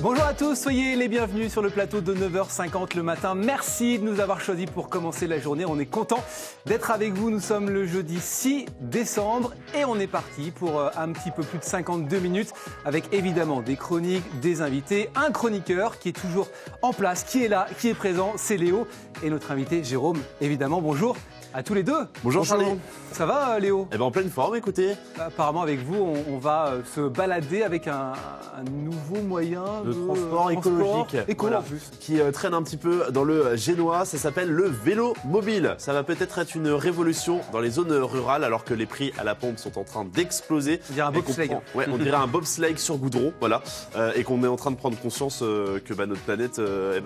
Bonjour à tous, soyez les bienvenus sur le plateau de 9h50 le matin. Merci de nous avoir choisis pour commencer la journée. On est content d'être avec vous. Nous sommes le jeudi 6 décembre et on est parti pour un petit peu plus de 52 minutes avec évidemment des chroniques, des invités, un chroniqueur qui est toujours en place, qui est là, qui est présent, c'est Léo et notre invité Jérôme, évidemment. Bonjour à tous les deux. Bonjour Charlie. Ça va Léo? Eh ben en pleine forme, écoutez. Apparemment avec vous, on va se balader avec un nouveau moyen de transport écologique voilà, qui traîne un petit peu dans le Génois. Ça s'appelle le vélo mobile. Ça va peut-être être une révolution dans les zones rurales alors que les prix à la pompe sont en train d'exploser. On dirait un bobsleigh. Ouais, on dirait un bobsleigh sur goudron, voilà. Et qu'on est en train de prendre conscience que notre planète,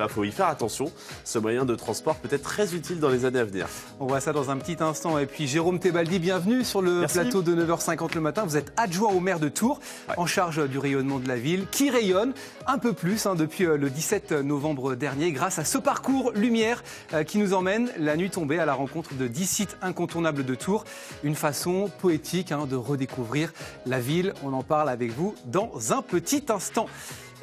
faut y faire attention. Ce moyen de transport peut être très utile dans les années à venir. On voit ça dans un petit instant. Et puis Jérôme Tebaldi, bienvenue sur le plateau de 9h50 le matin. Vous êtes adjoint au maire de Tours, en charge du rayonnement de la ville, qui rayonne un peu plus depuis le 17 novembre dernier grâce à ce parcours Lumière qui nous emmène la nuit tombée à la rencontre de 10 sites incontournables de Tours. Une façon poétique de redécouvrir la ville. On en parle avec vous dans un petit instant.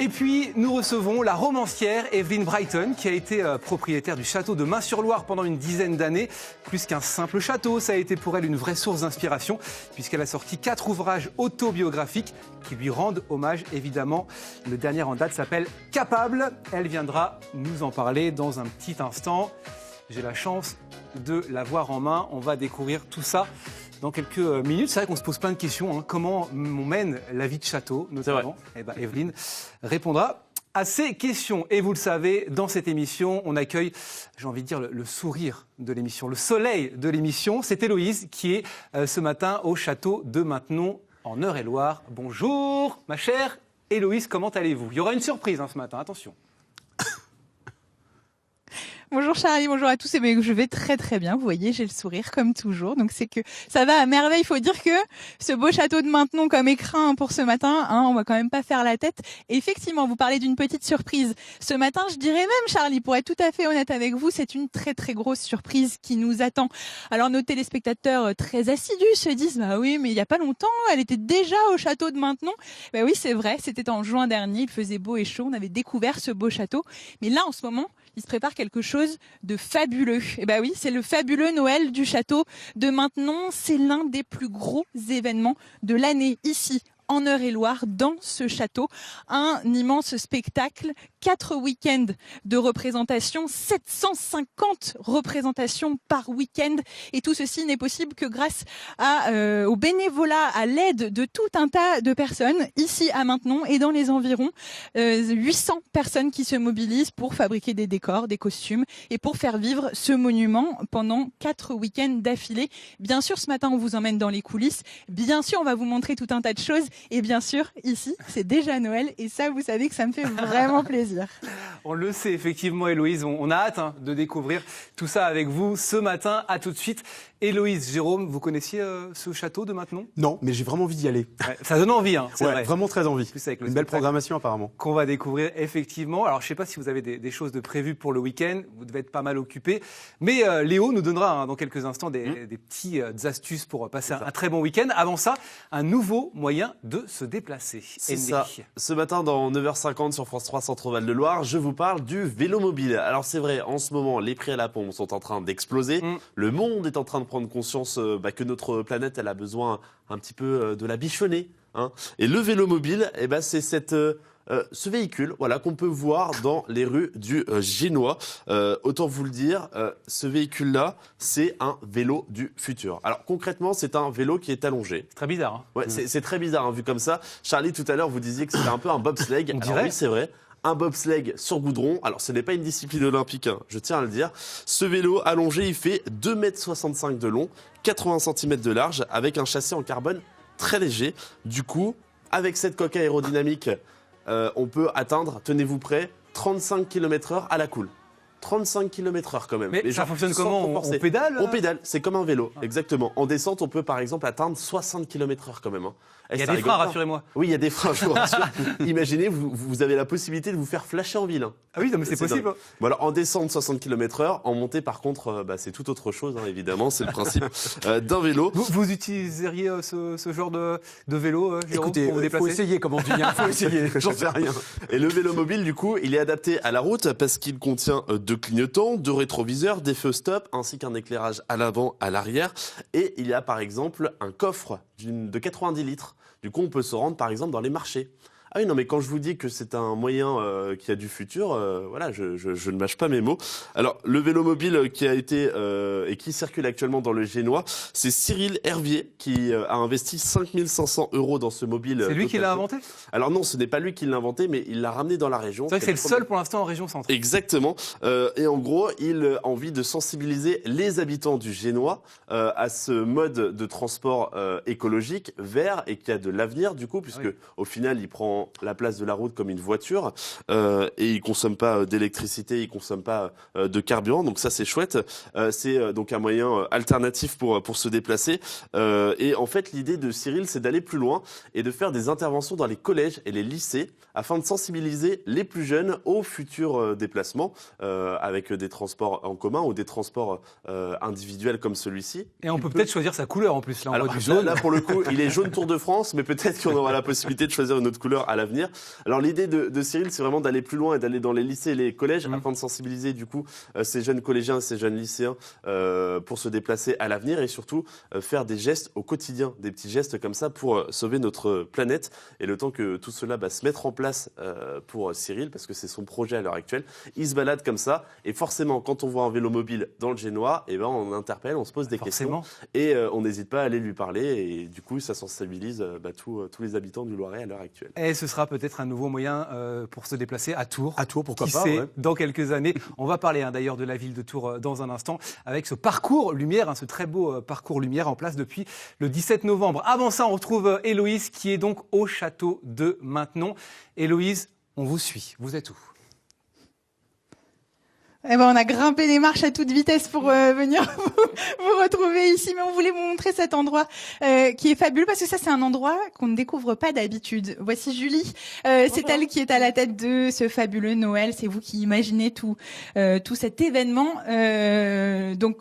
Et puis, nous recevons la romancière Evelyn Brighton, qui a été propriétaire du château de Main-sur-Loire pendant une dizaine d'années. Plus qu'un simple château, ça a été pour elle une vraie source d'inspiration, puisqu'elle a sorti 4 ouvrages autobiographiques qui lui rendent hommage, évidemment. Le dernier en date s'appelle Capable. Elle viendra nous en parler dans un petit instant. J'ai la chance de l'avoir en main. On va découvrir tout ça dans quelques minutes. C'est vrai qu'on se pose plein de questions. Comment on mène la vie de château, notamment. Evelyne répondra à ces questions. Et vous le savez, dans cette émission, on accueille, j'ai envie de dire, le sourire de l'émission, le soleil de l'émission. C'est Héloïse qui est ce matin au château de Maintenon, en Eure-et-Loire. Bonjour, ma chère Héloïse, comment allez-vous? Il y aura une surprise ce matin, attention. Bonjour Charlie, bonjour à tous. Je vais très très bien, vous voyez, j'ai le sourire comme toujours, donc c'est que ça va à merveille. Il faut dire que ce beau château de Maintenon comme écrin pour ce matin, on va quand même pas faire la tête. Et effectivement, vous parlez d'une petite surprise. Ce matin, je dirais même Charlie, pour être tout à fait honnête avec vous, c'est une très très grosse surprise qui nous attend. Alors nos téléspectateurs très assidus se disent, bah oui, mais il y a pas longtemps, elle était déjà au château de Maintenon. Bah oui, c'est vrai, c'était en juin dernier, il faisait beau et chaud, on avait découvert ce beau château. Mais là, en ce moment, il se prépare quelque chose de fabuleux. Et oui, c'est le fabuleux Noël du château de Maintenon. C'est l'un des plus gros événements de l'année ici, en Eure-et-Loire, dans ce château. Un immense spectacle, 4 week-ends de représentation, 750 représentations par week-end. Et tout ceci n'est possible que grâce au bénévolat, à l'aide de tout un tas de personnes, ici à Maintenon et dans les environs. 800 personnes qui se mobilisent pour fabriquer des décors, des costumes et pour faire vivre ce monument pendant 4 week-ends d'affilée. Bien sûr, ce matin, on vous emmène dans les coulisses. Bien sûr, on va vous montrer tout un tas de choses. Et bien sûr, ici, c'est déjà Noël. Et ça, vous savez que ça me fait vraiment plaisir. On le sait, effectivement, Héloïse. On a hâte de découvrir tout ça avec vous ce matin. À tout de suite. Héloïse, Jérôme, vous connaissiez ce château de Maintenon? Non, mais j'ai vraiment envie d'y aller. Ouais, ça donne envie, c'est vrai. Vraiment très envie. Plus avec une belle programmation apparemment. Qu'on va découvrir effectivement. Alors je ne sais pas si vous avez des choses de prévues pour le week-end, vous devez être pas mal occupés. Mais Léo nous donnera dans quelques instants des petites astuces pour passer un très bon week-end. Avant ça, un nouveau moyen de se déplacer. C'est ça. Ce matin dans 9h50 sur France 3 Centre-Val de Loire, je vous parle du vélo mobile. Alors c'est vrai, en ce moment, les prix à la pompe sont en train d'exploser. Le monde est en train de prendre conscience que notre planète elle a besoin un petit peu de la bichonner. Et le vélo mobile, c'est ce véhicule qu'on peut voir dans les rues du Génois. Autant vous le dire, ce véhicule-là, c'est un vélo du futur. Alors concrètement, c'est un vélo qui est allongé. C'est très bizarre. Ouais, c'est très bizarre vu comme ça. Charlie, tout à l'heure, vous disiez que c'était un peu un bobsleigh. Alors oui, c'est vrai. Un bobsleigh sur goudron. Alors, ce n'est pas une discipline olympique, je tiens à le dire. Ce vélo allongé, il fait 2,65 m de long, 80 cm de large, avec un châssis en carbone très léger. Du coup, avec cette coque aérodynamique, on peut atteindre, tenez-vous prêts, 35 km/h à la cool. 35 km/h quand même. Mais ça fonctionne sans comment? trop On forcer. pédale? On pédale, c'est comme un vélo, exactement. En descente, on peut par exemple atteindre 60 km/h quand même. Il y a des freins, rassurez-moi. Oui, il y a des freins, je vous rassure. Imaginez, vous avez la possibilité de vous faire flasher en ville. Ah oui, non, mais c'est possible. Bon, alors, en descente, 60 km/h. En montée, par contre, c'est tout autre chose, évidemment. C'est le principe d'un vélo. Vous utiliseriez ce genre de vélo, Jérôme, Écoutez, pour vous il faut déplacer? essayer, comme on dit. Il faut essayer, j'en sais rien. Et le vélo mobile, du coup, il est adapté à la route parce qu'il contient 2 clignotants, 2 rétroviseurs, des feux stop, ainsi qu'un éclairage à l'avant, à l'arrière. Et il y a, par exemple, un coffre de 90 litres. Du coup, on peut se rendre, par exemple, dans les marchés. Ah oui, non, mais quand je vous dis que c'est un moyen qui a du futur, voilà, je ne mâche pas mes mots. Alors, le vélo mobile qui a été et qui circule actuellement dans le Génois, c'est Cyril Hervier qui a investi 5 500 € dans ce mobile. C'est lui qui l'a inventé? Alors non, ce n'est pas lui qui l'a inventé, mais il l'a ramené dans la région. C'est vrai que c'est le seul pour l'instant en région centre. Exactement. Et en gros, il a envie de sensibiliser les habitants du Génois à ce mode de transport écologique, vert et qui a de l'avenir du coup, puisque au final, il prend la place de la route comme une voiture et il consomme pas d'électricité, il consomme pas de carburant. Donc ça, c'est chouette. C'est donc un moyen alternatif pour se déplacer. Et en fait, l'idée de Cyril, c'est d'aller plus loin et de faire des interventions dans les collèges et les lycées afin de sensibiliser les plus jeunes aux futurs déplacements avec des transports en commun ou des transports individuels comme celui-ci. Et on peut peut-être choisir sa couleur en plus. Là, on Alors voit du jaune. là, pour le coup, il est jaune Tour de France, mais peut-être qu'on aura la possibilité de choisir une autre couleur à l'avenir. Alors l'idée de Cyril, c'est vraiment d'aller plus loin et d'aller dans les lycées et les collèges afin de sensibiliser du coup ces jeunes collégiens et ces jeunes lycéens pour se déplacer à l'avenir et surtout faire des gestes au quotidien, des petits gestes comme ça pour sauver notre planète. Et le temps que tout cela se mette en place pour Cyril, parce que c'est son projet à l'heure actuelle, il se balade comme ça et forcément quand on voit un vélo mobile dans le Génois, et ben on interpelle, on se pose des questions et on n'hésite pas à aller lui parler et du coup ça sensibilise tous les habitants du Loiret à l'heure actuelle. Et ce sera peut-être un nouveau moyen pour se déplacer à Tours. À Tours, pourquoi Qui pas, sait, ouais. dans quelques années. On va parler d'ailleurs de la ville de Tours dans un instant avec ce parcours lumière, ce très beau parcours lumière en place depuis le 17 novembre. Avant ça, on retrouve Héloïse qui est donc au château de Maintenon. Héloïse, on vous suit. Vous êtes où? Eh ben, on a grimpé les marches à toute vitesse pour venir vous retrouver ici, mais on voulait vous montrer cet endroit qui est fabuleux parce que ça, c'est un endroit qu'on ne découvre pas d'habitude. Voici Julie, c'est elle qui est à la tête de ce fabuleux Noël. C'est vous qui imaginez tout cet événement. Donc,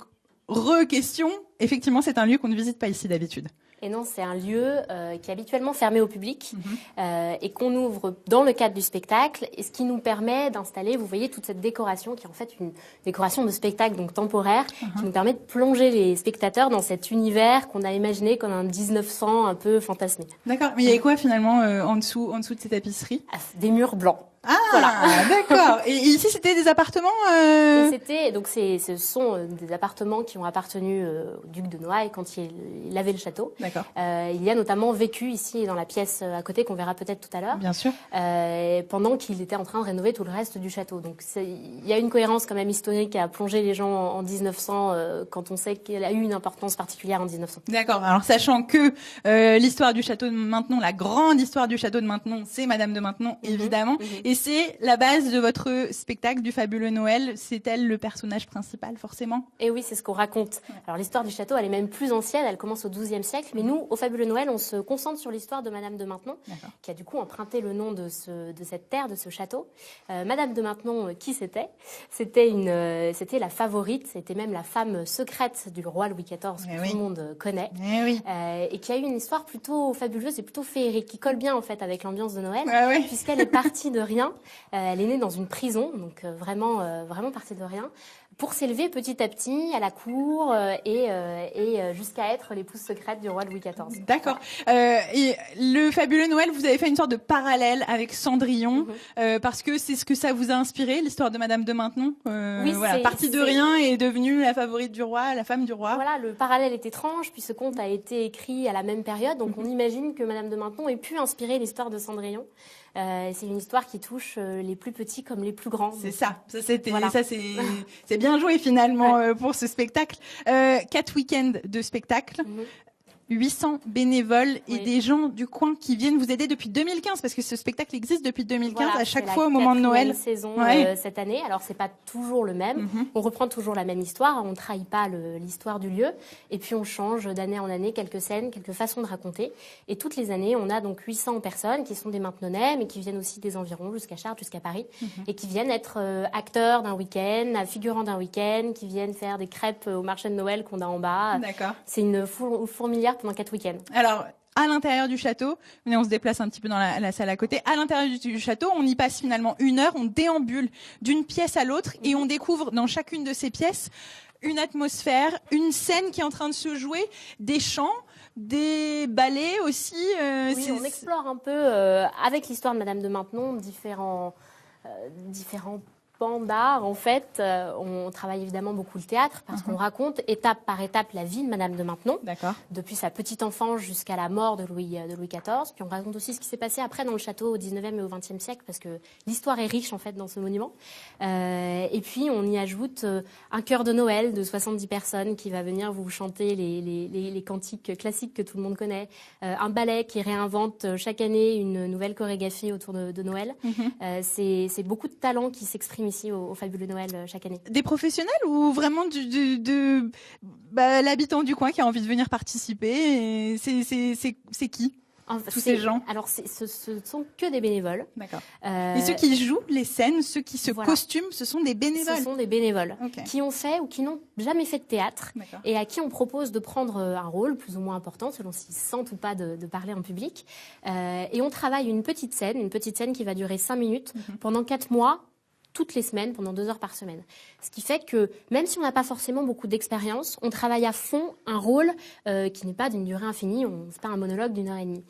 question, effectivement, c'est un lieu qu'on ne visite pas ici d'habitude. Et non, c'est un lieu qui est habituellement fermé au public et qu'on ouvre dans le cadre du spectacle, et ce qui nous permet d'installer, vous voyez, toute cette décoration qui est en fait une décoration de spectacle, donc temporaire, qui nous permet de plonger les spectateurs dans cet univers qu'on a imaginé comme un 1900 un peu fantasmé. D'accord, mais il y a quoi finalement en dessous de ces tapisseries? Des murs blancs. Ah, voilà. D'accord. Et ici, c'était des appartements Ce sont des appartements qui ont appartenu au duc de Noailles quand il avait le château. D'accord. Il y a notamment vécu ici dans la pièce à côté qu'on verra peut-être tout à l'heure. Bien sûr. Pendant qu'il était en train de rénover tout le reste du château. Donc il y a une cohérence quand même historique à plonger les gens en 1900 quand on sait qu'elle a eu une importance particulière en 1900. D'accord. Alors sachant que l'histoire du château de Maintenon, la grande histoire du château de Maintenon, c'est Madame de Maintenon, évidemment. Et c'est la base de votre spectacle du fabuleux Noël. C'est elle le personnage principal, forcément? Et oui, c'est ce qu'on raconte. Alors l'histoire du château, elle est même plus ancienne, elle commence au XIIe siècle. Mais nous, au fabuleux Noël, on se concentre sur l'histoire de Madame de Maintenon, qui a du coup emprunté le nom de cette terre, de ce château. Madame de Maintenon, qui c'était? C'était la favorite, c'était même la femme secrète du roi Louis XIV, que tout le monde connaît. Et qui a eu une histoire plutôt fabuleuse et plutôt féerique, qui colle bien en fait avec l'ambiance de Noël, puisqu'elle est partie de rien. Elle est née dans une prison, donc vraiment partie de rien, pour s'élever petit à petit à la cour et jusqu'à être l'épouse secrète du roi Louis XIV. D'accord. Et le fabuleux Noël, vous avez fait une sorte de parallèle avec Cendrillon, parce que c'est ce que ça vous a inspiré, l'histoire de Madame de Maintenon. Partie de rien et devenue la favorite du roi, la femme du roi. Voilà, le parallèle est étrange, puis ce conte a été écrit à la même période, donc on imagine que Madame de Maintenon ait pu inspirer l'histoire de Cendrillon. C'est une histoire qui touche les plus petits comme les plus grands. C'est ça. C'est bien joué finalement pour ce spectacle. 4 week-ends de spectacle. 800 bénévoles et Oui. des gens du coin qui viennent vous aider depuis 2015, parce que ce spectacle existe depuis 2015, Voilà, à chaque c'est fois la au moment de Noël. 4e saison Ouais. cette année. Alors c'est pas toujours le même. Mhm. On reprend toujours la même histoire. On ne trahit pas l'histoire du lieu. Et puis on change d'année en année quelques scènes, quelques façons de raconter. Et toutes les années, on a donc 800 personnes qui sont des Maintenonnais, mais qui viennent aussi des environs, jusqu'à Chartres, jusqu'à Paris, et qui viennent être acteurs d'un week-end, figurants d'un week-end, qui viennent faire des crêpes au marché de Noël qu'on a en bas. D'accord. C'est une fourmilière pendant 4 week-ends. Alors, à l'intérieur du château, mais on se déplace un petit peu dans la salle à côté. À l'intérieur du château, on y passe finalement 1 heure, on déambule d'une pièce à l'autre et on découvre dans chacune de ces pièces une atmosphère, une scène qui est en train de se jouer, des chants, des ballets aussi. Oui, on explore un peu, avec l'histoire de Madame de Maintenon, différents pans d'art. En fait, on travaille évidemment beaucoup le théâtre, parce qu'on raconte étape par étape la vie de Madame de Maintenon, D'accord. depuis sa petite enfance jusqu'à la mort de Louis XIV. Puis on raconte aussi ce qui s'est passé après dans le château au 19e et au 20e siècle, parce que l'histoire est riche en fait dans ce monument. Et puis on y ajoute un chœur de Noël de 70 personnes qui va venir vous chanter les cantiques classiques que tout le monde connaît. Un ballet qui réinvente chaque année une nouvelle chorégraphie autour de Noël. C'est beaucoup de talents qui s'expriment ici au Fabuleux Noël chaque année. Des professionnels ou vraiment l'habitant du coin qui a envie de venir participer? C'est qui? Tous ces gens. Alors, ce sont que des bénévoles. D'accord. Et ceux qui jouent les scènes, ceux qui se costument, ce sont des bénévoles. Ce sont des bénévoles Okay. qui ont fait ou qui n'ont jamais fait de théâtre. D'accord. Et à qui on propose de prendre un rôle plus ou moins important, selon s'ils sentent ou pas de parler en public. Et on travaille une petite scène qui va durer 5 minutes pendant 4 mois. Toutes les semaines, pendant 2 heures par semaine. Ce qui fait que, même si on n'a pas forcément beaucoup d'expérience, on travaille à fond un rôle qui n'est pas d'une durée infinie, c'est pas un monologue d'1 heure et demie.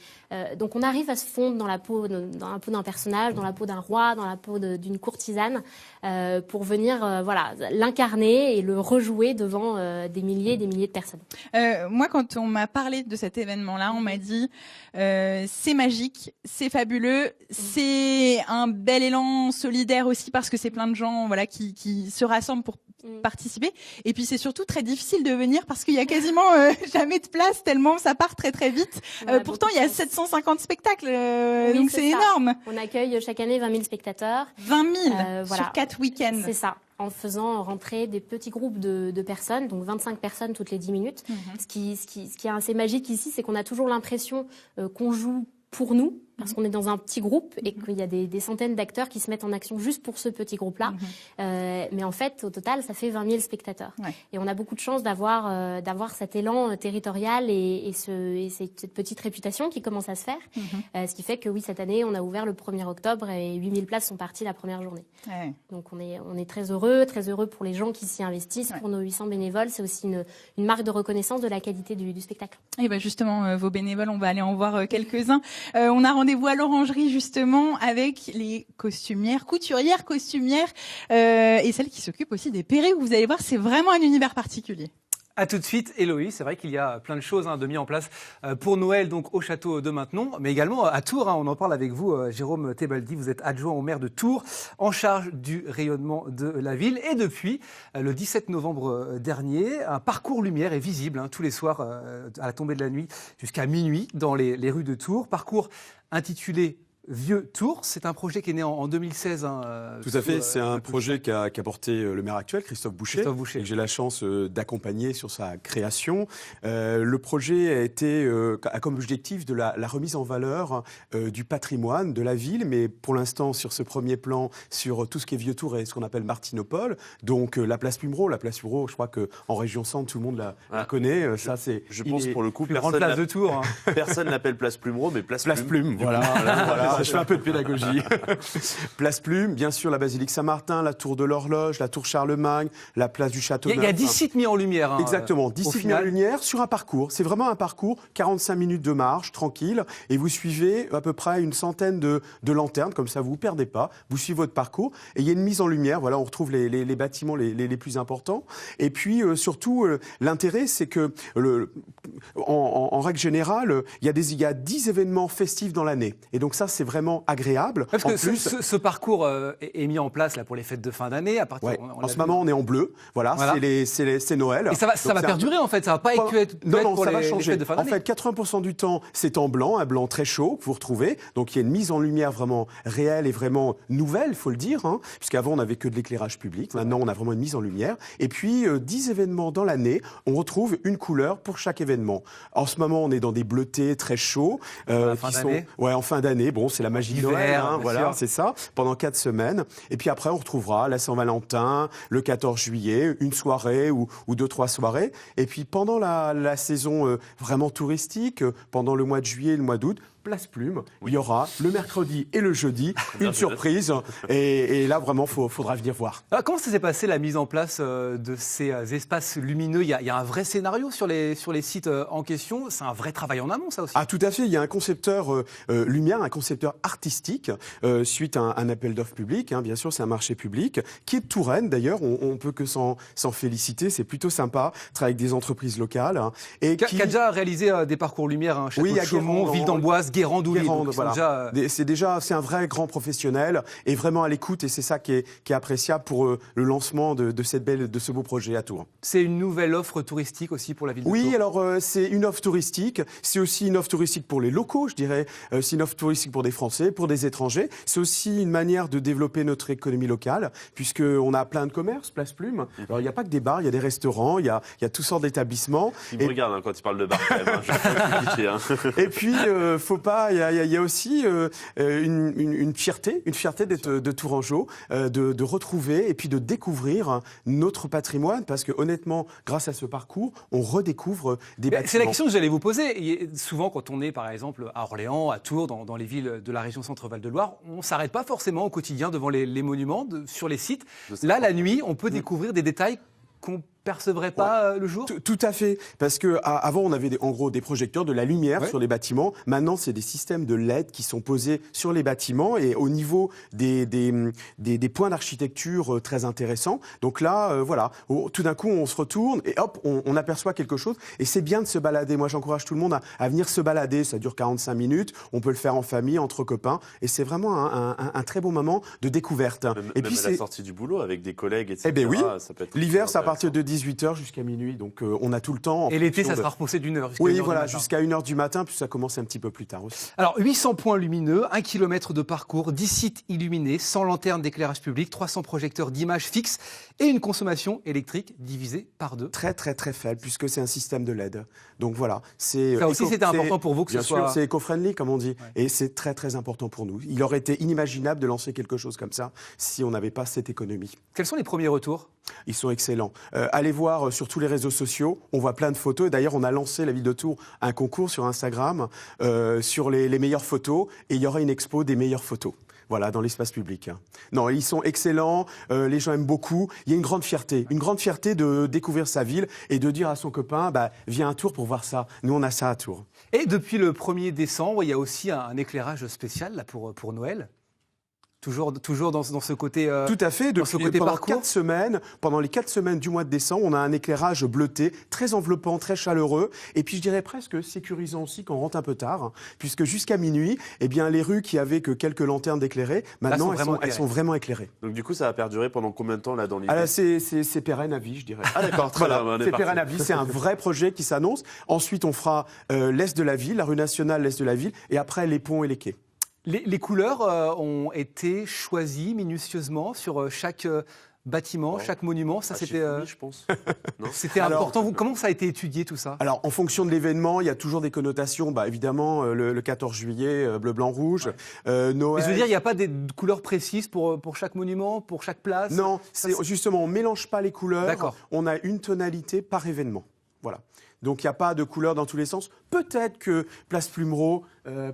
Donc on arrive à se fondre dans la peau d'un personnage, dans la peau d'un roi, dans la peau d'une courtisane, pour venir l'incarner et le rejouer devant des milliers et des milliers de personnes. Moi, quand on m'a parlé de cet événement-là, on m'a dit c'est magique, c'est fabuleux, c'est un bel élan solidaire aussi, parce que c'est plein de gens qui se rassemblent pour participer. Et puis c'est surtout très difficile de venir parce qu'il y a quasiment jamais de place, tellement ça part très très vite. Pourtant il y a 750 spectacles, Oui, donc c'est énorme. On accueille chaque année 20 000 spectateurs. 20 000 sur 4 week-ends. C'est ça, en faisant rentrer des petits groupes de personnes, donc 25 personnes toutes les 10 minutes. Ce qui est assez magique ici, c'est qu'on a toujours l'impression qu'on joue pour nous, parce qu'on est dans un petit groupe et qu'il y a des centaines d'acteurs qui se mettent en action juste pour ce petit groupe-là. Mais en fait, au total, ça fait 20 000 spectateurs. Ouais. Et on a beaucoup de chance d'avoir cet élan territorial et cette petite réputation qui commence à se faire. Ce qui fait que oui, cette année, on a ouvert le 1er octobre et 8 000 places sont parties la première journée. Ouais. Donc on est très heureux pour les gens qui s'y investissent, pour nos 800 bénévoles. C'est aussi une marque de reconnaissance de la qualité du spectacle. Et ben justement, vos bénévoles, on va aller en voir quelques-uns. On a rendez-vous à l'Orangerie justement avec les couturières et celles qui s'occupent aussi des perruques. Vous allez voir, c'est vraiment un univers particulier. À tout de suite, Héloïse. C'est vrai qu'il y a plein de choses de mis en place pour Noël, donc au château de Maintenon, mais également à Tours. On en parle avec vous, Jérôme Tebaldi. Vous êtes adjoint au maire de Tours, en charge du rayonnement de la ville. Et depuis le 17 novembre dernier, un parcours lumière est visible tous les soirs à la tombée de la nuit jusqu'à minuit dans les rues de Tours. Parcours intitulé Vieux Tours, c'est un projet qui est né en 2016. Tout à fait, c'est un projet qu'a porté le maire actuel, Christophe Boucher. Et que j'ai la chance d'accompagner sur sa création. Le projet a comme objectif de la remise en valeur du patrimoine de la ville, mais pour l'instant sur ce premier plan, sur tout ce qui est Vieux Tours et ce qu'on appelle Martinopole. Donc la place Plumereau, je crois qu'en région centre, tout le monde la connaît. Je pense pour le coup, place de Tours. Personne l'appelle place Plumereau, mais place Plume. Voilà. Je fais un peu de pédagogie. Place Plume, bien sûr la basilique Saint-Martin, la tour de l'horloge, la tour Charlemagne, la place du Château-Neuf. Il y a 10 sites mis en lumière. Exactement, 10 sites mis en lumière sur un parcours. C'est vraiment un parcours, 45 minutes de marche, tranquille, et vous suivez à peu près une centaine de lanternes, comme ça vous ne vous perdez pas, vous suivez votre parcours, et il y a une mise en lumière, on retrouve les bâtiments les plus importants. Et puis surtout, l'intérêt, c'est que en règle générale, il y a 10 événements festifs dans l'année. Et donc ça, c'est vraiment agréable. Parce que ce parcours est mis en place là, pour les fêtes de fin d'année. En ce moment, on est en bleu. Voilà. C'est Noël. Et ça va perdurer, en fait. Ça va pas être non, ça va changer. Les fêtes de fin d'année. En fait, 80% du temps, c'est en blanc, un blanc très chaud que vous retrouvez. Donc il y a une mise en lumière vraiment réelle et vraiment nouvelle, il faut le dire. Puisqu'avant, on n'avait que de l'éclairage public. Maintenant, on a vraiment une mise en lumière. Et puis, 10 événements dans l'année, on retrouve une couleur pour chaque événement. En ce moment, on est dans des bleutés très chauds. En fin d'année. Bon, c'est la magie de Noël. Voilà, c'est ça. Pendant 4 semaines. Et puis après, on retrouvera la Saint-Valentin, le 14 juillet, une soirée ou 2-3 soirées. Et puis pendant la saison vraiment touristique, pendant le mois de juillet et le mois d'août, Place Plume, il y aura le mercredi et le jeudi une surprise. Et là, vraiment, faudra venir voir. Alors, comment ça s'est passé, la mise en place de ces espaces lumineux ? Il y a un vrai scénario sur les sites en question. C'est un vrai travail en amont, ça aussi. Ah, tout à fait. Il y a un concepteur lumière, un concepteur artistique, suite à un appel d'offres public. Bien sûr, c'est un marché public, qui est de Touraine, d'ailleurs. On peut que s'en féliciter. C'est plutôt sympa, travailler avec des entreprises locales. Et qui a déjà réalisé des parcours lumière, Château de Chaumont, Ville d'Amboise, Guérande-Doulier. Voilà. C'est un vrai grand professionnel et vraiment à l'écoute, et c'est ça qui est appréciable pour le lancement de ce beau projet à Tours. C'est une nouvelle offre touristique aussi pour la ville de Tours. Oui, alors c'est une offre touristique, c'est aussi une offre touristique pour les locaux, je dirais. C'est une offre touristique pour des Français, pour des étrangers. C'est aussi une manière de développer notre économie locale, puisqu'on a plein de commerces, Place Plume. Alors il n'y a pas que des bars, il y a des restaurants, il y a toutes sortes d'établissements. Il me regarde quand il parle de bar quand même. Et puis, il y a aussi une fierté d'être de Tourangeau, de retrouver et puis de découvrir notre patrimoine, parce que honnêtement, grâce à ce parcours, on redécouvre des bâtiments. C'est la question que j'allais vous poser. Souvent, quand on est, par exemple, à Orléans, à Tours, dans les villes de la région Centre-Val de Loire, on ne s'arrête pas forcément au quotidien devant les monuments, sur les sites. Là, la nuit, on peut découvrir des détails qu'on percevrait pas le jour ? Tout à fait, parce que avant on avait en gros des projecteurs, de la lumière sur les bâtiments. Maintenant, c'est des systèmes de LED qui sont posés sur les bâtiments et au niveau des points d'architecture très intéressants. Donc là, voilà, tout d'un coup, on se retourne et hop, on aperçoit quelque chose. Et c'est bien de se balader. Moi, j'encourage tout le monde à venir se balader. Ça dure 45 minutes. On peut le faire en famille, entre copains, et c'est vraiment un très bon moment de découverte. Même à la sortie du boulot avec des collègues, etc. Eh bien oui, ça peut être l'hiver, c'est à partir de 18h jusqu'à minuit, donc on a tout le temps. Et l'été, ça sera repoussé d'une heure. Oui, voilà, jusqu'à 1h du matin, puis ça commence un petit peu plus tard aussi. Alors, 800 points lumineux, 1 km de parcours, 10 sites illuminés, 100 lanternes d'éclairage public, 300 projecteurs d'images fixes et une consommation électrique divisée par 2. Très, très, très faible, puisque c'est un système de LED. Donc voilà. Ça aussi, c'était important pour vous que ce soit... Bien sûr, c'est éco-friendly, comme on dit. Ouais. Et c'est très, très important pour nous. Il aurait été inimaginable de lancer quelque chose comme ça si on n'avait pas cette économie. Quels sont les premiers retours ? Ils sont excellents. Allez voir sur tous les réseaux sociaux, on voit plein de photos. Et d'ailleurs, on a lancé, la ville de Tours, un concours sur Instagram sur les meilleures photos. Et il y aura une expo des meilleures photos. Voilà, dans l'espace public. Non, ils sont excellents, les gens aiment beaucoup. Il y a une grande fierté de découvrir sa ville et de dire à son copain, viens à Tours pour voir ça. Nous, on a ça à Tours. Et depuis le 1er décembre, il y a aussi un éclairage spécial là, pour Noël. Toujours dans ce côté tout à fait. Pendant les 4 semaines du mois de décembre, on a un éclairage bleuté, très enveloppant, très chaleureux, et puis je dirais presque sécurisant aussi quand on rentre un peu tard, puisque jusqu'à minuit, les rues qui avaient que quelques lanternes d'éclairées, maintenant elles sont vraiment éclairées. Donc du coup, ça va perdurer pendant combien de temps là dans l'idée ? C'est pérenne à vie, je dirais. Ah d'accord, très bien. C'est pérenne à vie, c'est un vrai projet qui s'annonce. Ensuite, on fera l'est de la ville, la rue nationale, l'est de la ville, et après les ponts et les quais. Les couleurs ont été choisies minutieusement sur chaque bâtiment, chaque monument. Ça, c'était, je pense. C'était important. Comment ça a été étudié tout ça ? Alors, en fonction de l'événement, il y a toujours des connotations. Évidemment, le 14 juillet, bleu, blanc, rouge. Noël. Mais je veux dire, il n'y a pas des couleurs précises pour chaque monument, pour chaque place ? Non, justement, on ne mélange pas les couleurs. D'accord. On a une tonalité par événement. Voilà. Donc, il n'y a pas de couleurs dans tous les sens. Peut-être que Place Plumereau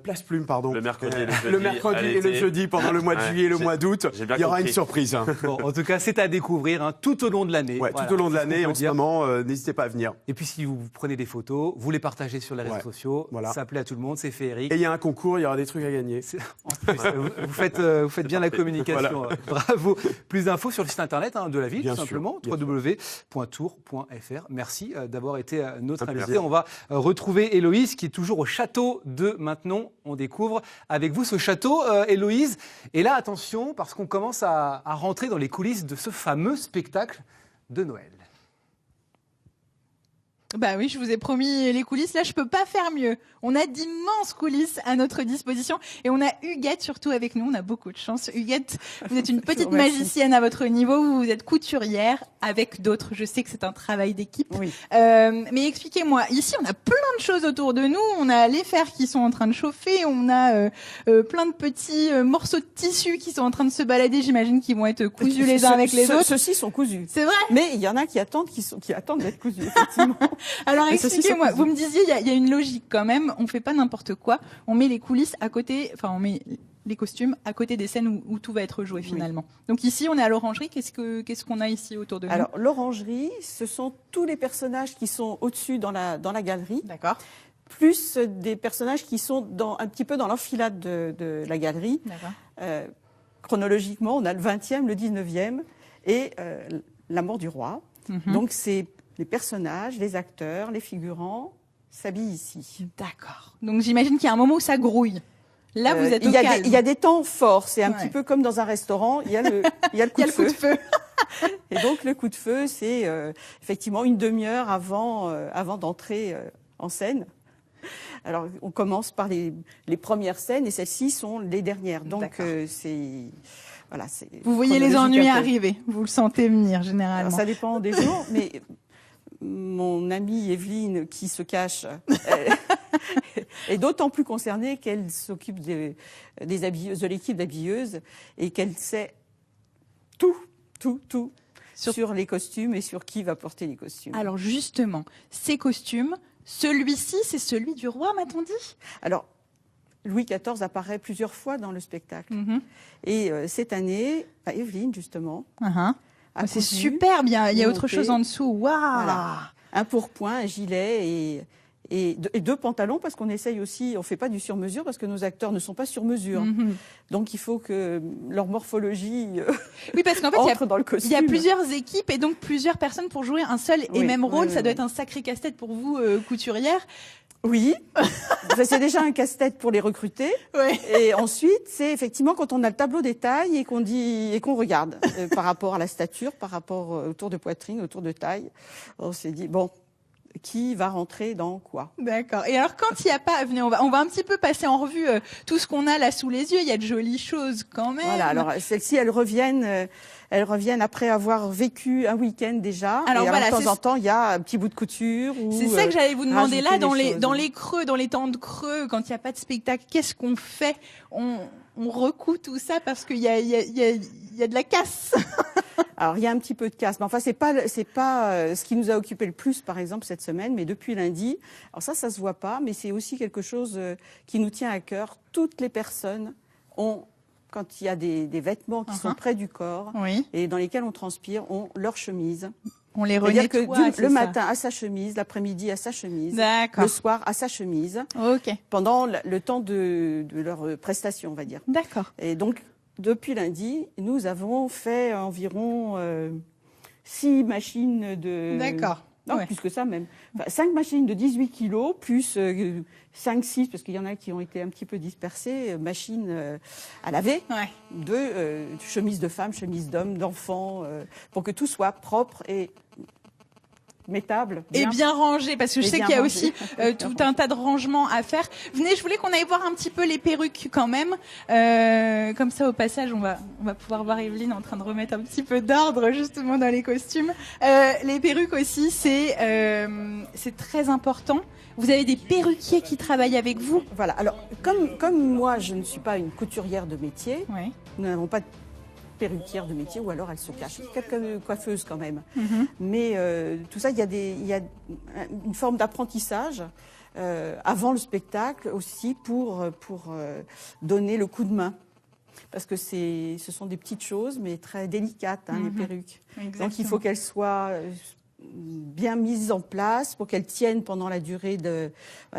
Place Plume, pardon. Le mercredi et le jeudi. Le mercredi et le jeudi pendant le mois de juillet et le mois d'août. Il y aura une surprise. Bon, en tout cas, c'est à découvrir tout au long de l'année. Ouais, tout au long de l'année, en ce moment, n'hésitez pas à venir. Et puis, si vous prenez des photos, vous les partagez sur les réseaux sociaux. Voilà. Ça plaît à tout le monde, c'est féerique. Et il y a un concours, il y aura des trucs à gagner. En plus, vous faites bien la communication. Voilà. Bravo. Plus d'infos sur le site internet de la ville, tout simplement, www.tours.fr. Merci d'avoir été notre invité. On va retrouver Héloïse, qui est toujours au château de Maintenon. On découvre avec vous ce château, Héloïse. Et là, attention, parce qu'on commence à rentrer dans les coulisses de ce fameux spectacle de Noël. Bah oui, je vous ai promis les coulisses. Là, je peux pas faire mieux. On a d'immenses coulisses à notre disposition et on a Huguette surtout avec nous. On a beaucoup de chance. Huguette, vous êtes une petite magicienne à votre niveau. Vous êtes couturière avec d'autres. Je sais que c'est un travail d'équipe. Oui. Mais expliquez-moi. Ici, on a plein de choses autour de nous. On a les fers qui sont en train de chauffer. On a plein de petits morceaux de tissu qui sont en train de se balader. J'imagine qu'ils vont être cousus les uns avec les autres. Ceux-ci sont cousus. C'est vrai. Mais il y en a qui attendent d'être cousus, effectivement. Alors expliquez-moi, vous me disiez il y a une logique quand même, on fait pas n'importe quoi, on met les coulisses à côté, enfin on met les costumes à côté des scènes où tout va être joué finalement. Oui. Donc ici on est à l'orangerie, qu'est-ce qu'on a ici autour de nous? Alors l'orangerie, ce sont tous les personnages qui sont au-dessus dans la galerie. D'accord. Plus des personnages qui sont un petit peu dans l'enfilade de la galerie. D'accord. Chronologiquement, on a le 20e, le 19e et la mort du roi. Mm-hmm. Donc c'est les personnages, les acteurs, les figurants s'habillent ici. D'accord. Donc j'imagine qu'il y a un moment où ça grouille. Là, vous êtes au calme. Il y a des temps forts. C'est un petit peu comme dans un restaurant. Il y a le coup de feu. Et donc le coup de feu, c'est effectivement une demi-heure avant d'entrer en scène. Alors on commence par les premières scènes et celles-ci sont les dernières. Donc voilà. Vous voyez les ennuis arriver. Vous le sentez venir généralement. Alors, ça dépend des jours, mais mon amie Evelyne, qui se cache, est d'autant plus concernée qu'elle s'occupe des habilleuses, de l'équipe d'habilleuses, et qu'elle sait tout sur les costumes et sur qui va porter les costumes. Alors justement, ces costumes, celui-ci, c'est celui du roi, m'a-t-on dit? Alors, Louis XIV apparaît plusieurs fois dans le spectacle. Mm-hmm. Et cette année, Evelyne, justement... Uh-huh. C'est superbe, il y a autre chose en dessous. Waouh! Voilà. Un pourpoint, un gilet et deux pantalons, parce qu'on essaye aussi, on ne fait pas du sur-mesure, parce que nos acteurs ne sont pas sur-mesure. Mm-hmm. Donc il faut que leur morphologie parce qu'en fait, entre dans le costume. Il y a plusieurs équipes et donc plusieurs personnes pour jouer un seul et même rôle. Ça doit être un sacré casse-tête pour vous, couturière. Oui, c'est déjà un casse-tête pour les recruter. Ouais. Et ensuite, c'est effectivement quand on a le tableau des tailles et qu'on regarde par rapport à la stature, par rapport au tour de poitrine, au tour de taille, on s'est dit bon, qui va rentrer dans quoi? D'accord. Et alors quand il n'y a pas, venez, on va un petit peu passer en revue tout ce qu'on a là sous les yeux. Il y a de jolies choses quand même. Voilà. Alors celles-ci, elles reviennent après avoir vécu un week-end déjà. Alors et de temps en temps, il y a un petit bout de couture. C'est ça que j'allais vous demander là, dans les creux, dans les temps de creux, quand il n'y a pas de spectacle, qu'est-ce qu'on fait? On recoue tout ça parce qu'il y a de la casse. Alors il y a un petit peu de casse, mais enfin c'est pas ce qui nous a occupé le plus par exemple cette semaine, mais depuis lundi. Alors ça se voit pas, mais c'est aussi quelque chose qui nous tient à cœur. Toutes les personnes ont, quand il y a des vêtements qui sont près du corps et dans lesquels on transpire, ont leur chemise. On les renettoie, le matin à sa chemise, l'après-midi à sa chemise, le soir à sa chemise, pendant le temps de leur prestation, on va dire. D'accord. Et donc, depuis lundi, nous avons fait environ 6 machines de... D'accord. Non, plus que ça même. Enfin, 5 machines de 18 kilos, plus 5-6, parce qu'il y en a qui ont été un petit peu dispersées, machines à laver, de chemises de femmes, chemises d'hommes, d'enfants, pour que tout soit propre et métable. Et bien rangé, parce que je sais qu'il y a aussi tout un tas de rangements à faire. Venez, je voulais qu'on aille voir un petit peu les perruques quand même. Comme ça, au passage, on va pouvoir voir Evelyne en train de remettre un petit peu d'ordre justement dans les costumes. Les perruques aussi, c'est très important. Vous avez des perruquiers qui travaillent avec vous. Voilà. Alors, comme moi, je ne suis pas une couturière de métier, nous n'avons pas de perruquière de métier, ou alors elle se cache. Quelques coiffeuses quand même. Mm-hmm. Mais tout ça, il y a une forme d'apprentissage avant le spectacle aussi pour donner le coup de main. Parce que ce sont des petites choses, mais très délicates, les perruques. Exactement. Donc il faut qu'elles soient bien mises en place pour qu'elles tiennent pendant la durée de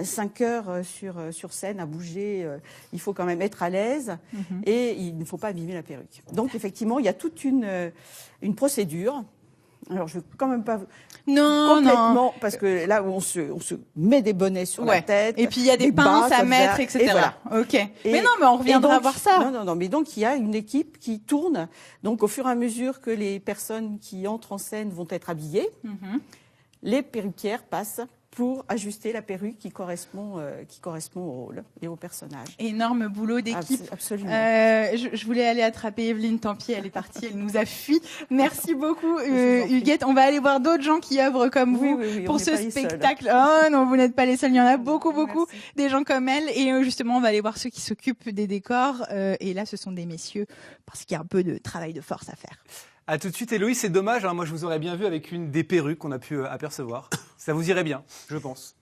5 heures sur scène à bouger. Il faut quand même être à l'aise et il ne faut pas abîmer la perruque. Donc effectivement, il y a toute une procédure. Alors je ne veux quand même pas complètement, parce que là où on se met des bonnets sur la tête. Et puis il y a des pinces à mettre, etc. Et voilà. Ok. Mais non, mais on reviendra voir ça. Non. Mais donc il y a une équipe qui tourne. Donc au fur et à mesure que les personnes qui entrent en scène vont être habillées, les perruquières passent pour ajuster la perruque qui correspond au rôle et au personnage. Énorme boulot d'équipe. Absolument. Je voulais aller attraper Evelyne, tant pis, elle est partie, elle nous a fui. Merci beaucoup, Huguette. On va aller voir d'autres gens qui œuvrent comme vous pour ce spectacle. Oh non, vous n'êtes pas les seuls, il y en a beaucoup, des gens comme elle. Et justement, on va aller voir ceux qui s'occupent des décors. Et là, ce sont des messieurs, parce qu'il y a un peu de travail de force à faire. À tout de suite, Héloïse, c'est dommage. Moi, je vous aurais bien vu avec une des perruques qu'on a pu apercevoir. Ça vous irait bien, je pense.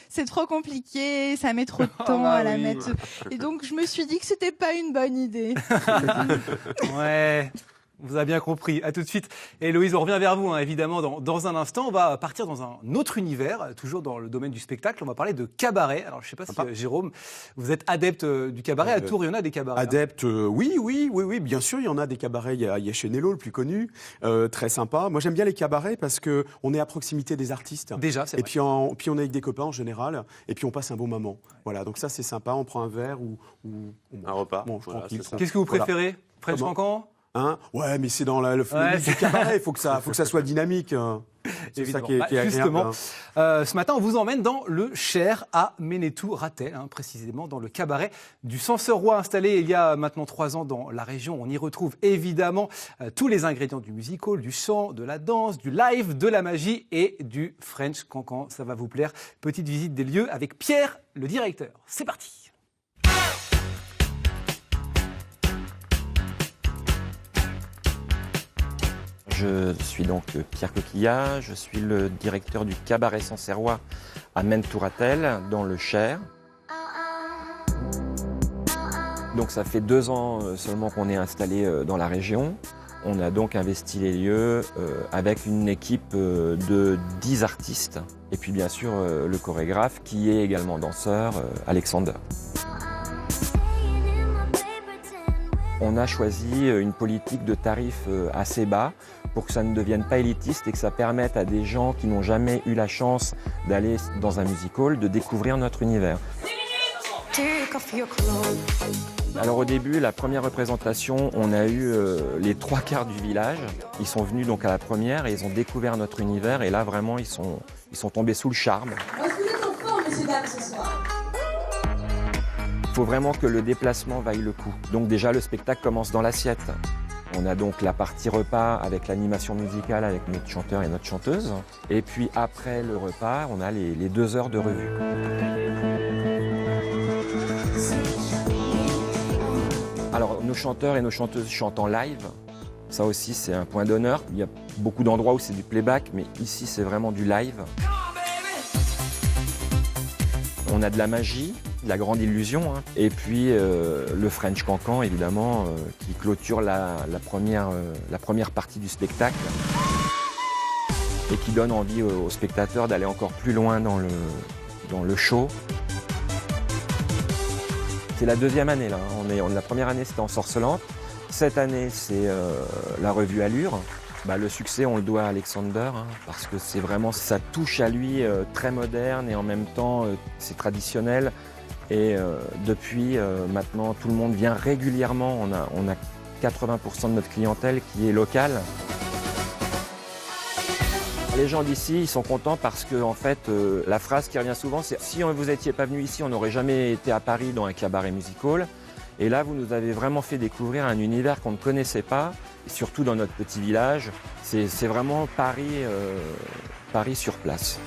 C'est trop compliqué, ça met trop de temps à la mettre. Et donc, je me suis dit que c'était pas une bonne idée. Ouais. On vous a bien compris. À tout de suite. Et Héloïse, on revient vers vous, évidemment, dans un instant. On va partir dans un autre univers, toujours dans le domaine du spectacle. On va parler de cabaret. Alors, je ne sais pas si, Jérôme, vous êtes adepte du cabaret. À Tours, il y en a des cabarets. Adepte, oui, bien sûr, il y en a des cabarets. Il y a chez Nello, le plus connu, très sympa. Moi, j'aime bien les cabarets parce qu'on est à proximité des artistes. Déjà, c'est vrai. Puis on est avec des copains en général, et puis on passe un bon moment. Voilà, donc ça, c'est sympa. On prend un verre ou un repas. Bon, tranquille. Qu'est-ce que vous préférez? French Cancan? Ouais, mais c'est dans le du cabaret, il faut que ça soit dynamique. C'est ça qui est agréable. Justement, ce matin, on vous emmène dans le Cher à Menetou-Ratel, précisément dans le cabaret du Censeur-Roi, installé il y a maintenant 3 ans dans la région. On y retrouve évidemment tous les ingrédients du musical, du chant, de la danse, du live, de la magie et du French Cancan. Ça va vous plaire. Petite visite des lieux avec Pierre, le directeur. C'est parti. Je suis donc Pierre Coquillat, je suis le directeur du cabaret Censeur-Roi à Menetou-Ratel, dans le Cher. Donc ça fait 2 ans seulement qu'on est installé dans la région. On a donc investi les lieux avec une équipe de 10 artistes. Et puis bien sûr le chorégraphe qui est également danseur, Alexander. On a choisi une politique de tarifs assez bas pour que ça ne devienne pas élitiste et que ça permette à des gens qui n'ont jamais eu la chance d'aller dans un musical de découvrir notre univers. Alors au début, la première représentation, on a eu les 3/4 du village. Ils sont venus donc à la première et ils ont découvert notre univers et là vraiment ils sont tombés sous le charme. Est-ce que vous êtes en forme, messieurs, dames, ce soir ? Il faut vraiment que le déplacement vaille le coup. Donc déjà, le spectacle commence dans l'assiette. On a donc la partie repas avec l'animation musicale avec notre chanteur et notre chanteuse. Et puis après le repas, on a les 2 heures de revue. Alors nos chanteurs et nos chanteuses chantent en live. Ça aussi, c'est un point d'honneur. Il y a beaucoup d'endroits où c'est du playback, mais ici, c'est vraiment du live. On a de la magie, de la grande illusion, et puis le French Cancan, évidemment, qui clôture la première partie du spectacle et qui donne envie aux spectateurs d'aller encore plus loin dans le show. C'est la 2e année, là. La première année, c'était Ensorcelante. Cette année, c'est la revue Allure. Le succès, on le doit à Alexander, parce que c'est vraiment sa touche à lui très moderne et en même temps c'est traditionnel. Et depuis maintenant, tout le monde vient régulièrement. On a 80% de notre clientèle qui est locale. Les gens d'ici, ils sont contents parce que en fait, la phrase qui revient souvent, c'est « Si vous n'étiez pas venu ici, on n'aurait jamais été à Paris dans un cabaret musical. » Et là, vous nous avez vraiment fait découvrir un univers qu'on ne connaissait pas, et surtout dans notre petit village. C'est vraiment Paris sur place.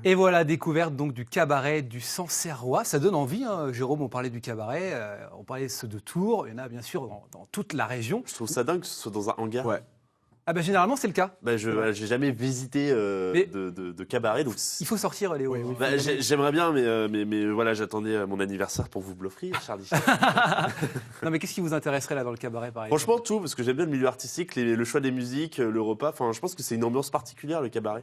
Et voilà, découverte donc du cabaret du Censeur-Roi. Ça donne envie, Jérôme, on parlait du cabaret, on parlait de ceux de Tours, il y en a bien sûr dans toute la région. Je trouve ça dingue que ce soit dans un hangar. Ouais. Ah bah généralement c'est le cas. Bah j'ai jamais visité de cabaret, donc il faut sortir, Léo. Bah, j'aimerais bien, mais voilà, j'attendais mon anniversaire pour vous l'offrir, Charlie. Non mais qu'est-ce qui vous intéresserait là dans le cabaret, par exemple? Franchement tout, parce que j'aime bien le milieu artistique, le choix des musiques, le repas. Enfin, je pense que c'est une ambiance particulière, le cabaret.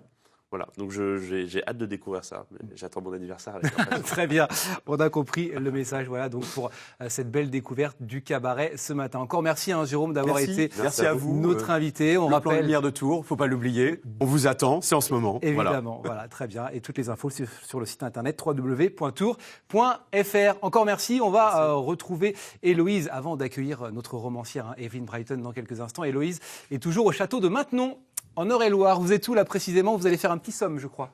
Voilà, donc j'ai hâte de découvrir ça. J'attends mon anniversaire avec Très bien, on a compris le message. Voilà, donc pour cette belle découverte du cabaret ce matin. Encore merci, Jérôme, d'avoir été à vous, notre invité. On rappelle le Lumière de Tours, faut pas l'oublier. On vous attend, c'est en ce moment. Évidemment, voilà, très bien. Et toutes les infos sur le site internet www.tours.fr. Encore merci. On va retrouver Héloïse avant d'accueillir notre romancière Evelyne Brighton dans quelques instants. Héloïse est toujours au château de Maintenon, en Eure-et-Loire. Vous êtes où là précisément? Vous allez faire un petit somme, je crois.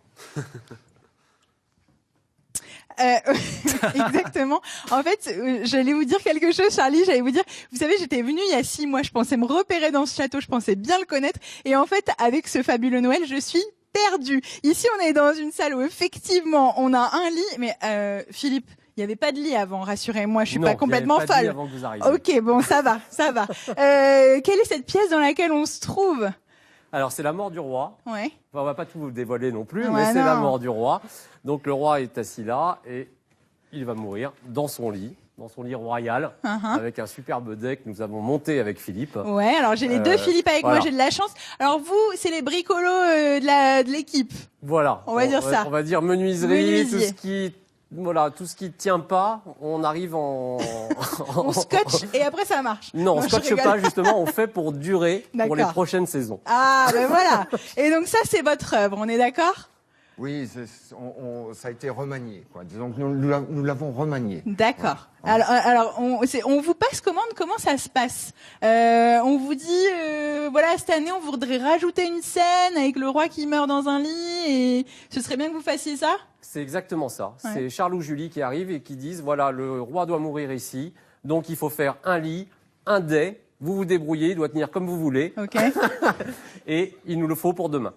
Exactement. En fait, j'allais vous dire quelque chose, Charlie. J'allais vous dire, vous savez, j'étais venue il y a 6 mois. Je pensais me repérer dans ce château. Je pensais bien le connaître. Et en fait, avec ce fabuleux Noël, je suis perdue. Ici, on est dans une salle où effectivement, on a un lit. Mais Philippe, il n'y avait pas de lit avant, rassurez-moi, je suis pas complètement folle. Il n'y avait pas de lit avant que vous arriviez. Ok, bon, ça va, ça va. Quelle est cette pièce dans laquelle on se trouve? Alors, c'est la mort du roi. Ouais. Enfin, on va pas tout vous dévoiler non plus, mais c'est la mort du roi. Donc, le roi est assis là et il va mourir dans son lit royal, avec un superbe deck que nous avons monté avec Philippe. Ouais, alors j'ai les deux Philippe avec moi, j'ai de la chance. Alors vous, c'est les bricolos de l'équipe. Voilà. On va dire ça. On va dire menuiserie, tout ce qui... Voilà, tout ce qui ne tient pas, on arrive en... on scotche et après ça marche. Non, on ne scotche pas, justement, on fait pour durer pour les prochaines saisons. Ah, ben voilà. Et donc ça, c'est votre œuvre, on est d'accord? Oui, ça a été remanié, quoi. Disons que nous l'avons remanié. D'accord. Alors on vous passe commande, comment ça se passe? On vous dit, voilà, cette année, on voudrait rajouter une scène avec le roi qui meurt dans un lit, et ce serait bien que vous fassiez ça? C'est exactement ça. Ouais. C'est Charles ou Julie qui arrivent et qui disent, voilà, le roi doit mourir ici, donc il faut faire un lit, un dais, vous vous débrouillez, il doit tenir comme vous voulez. Ok. Et il nous le faut pour demain.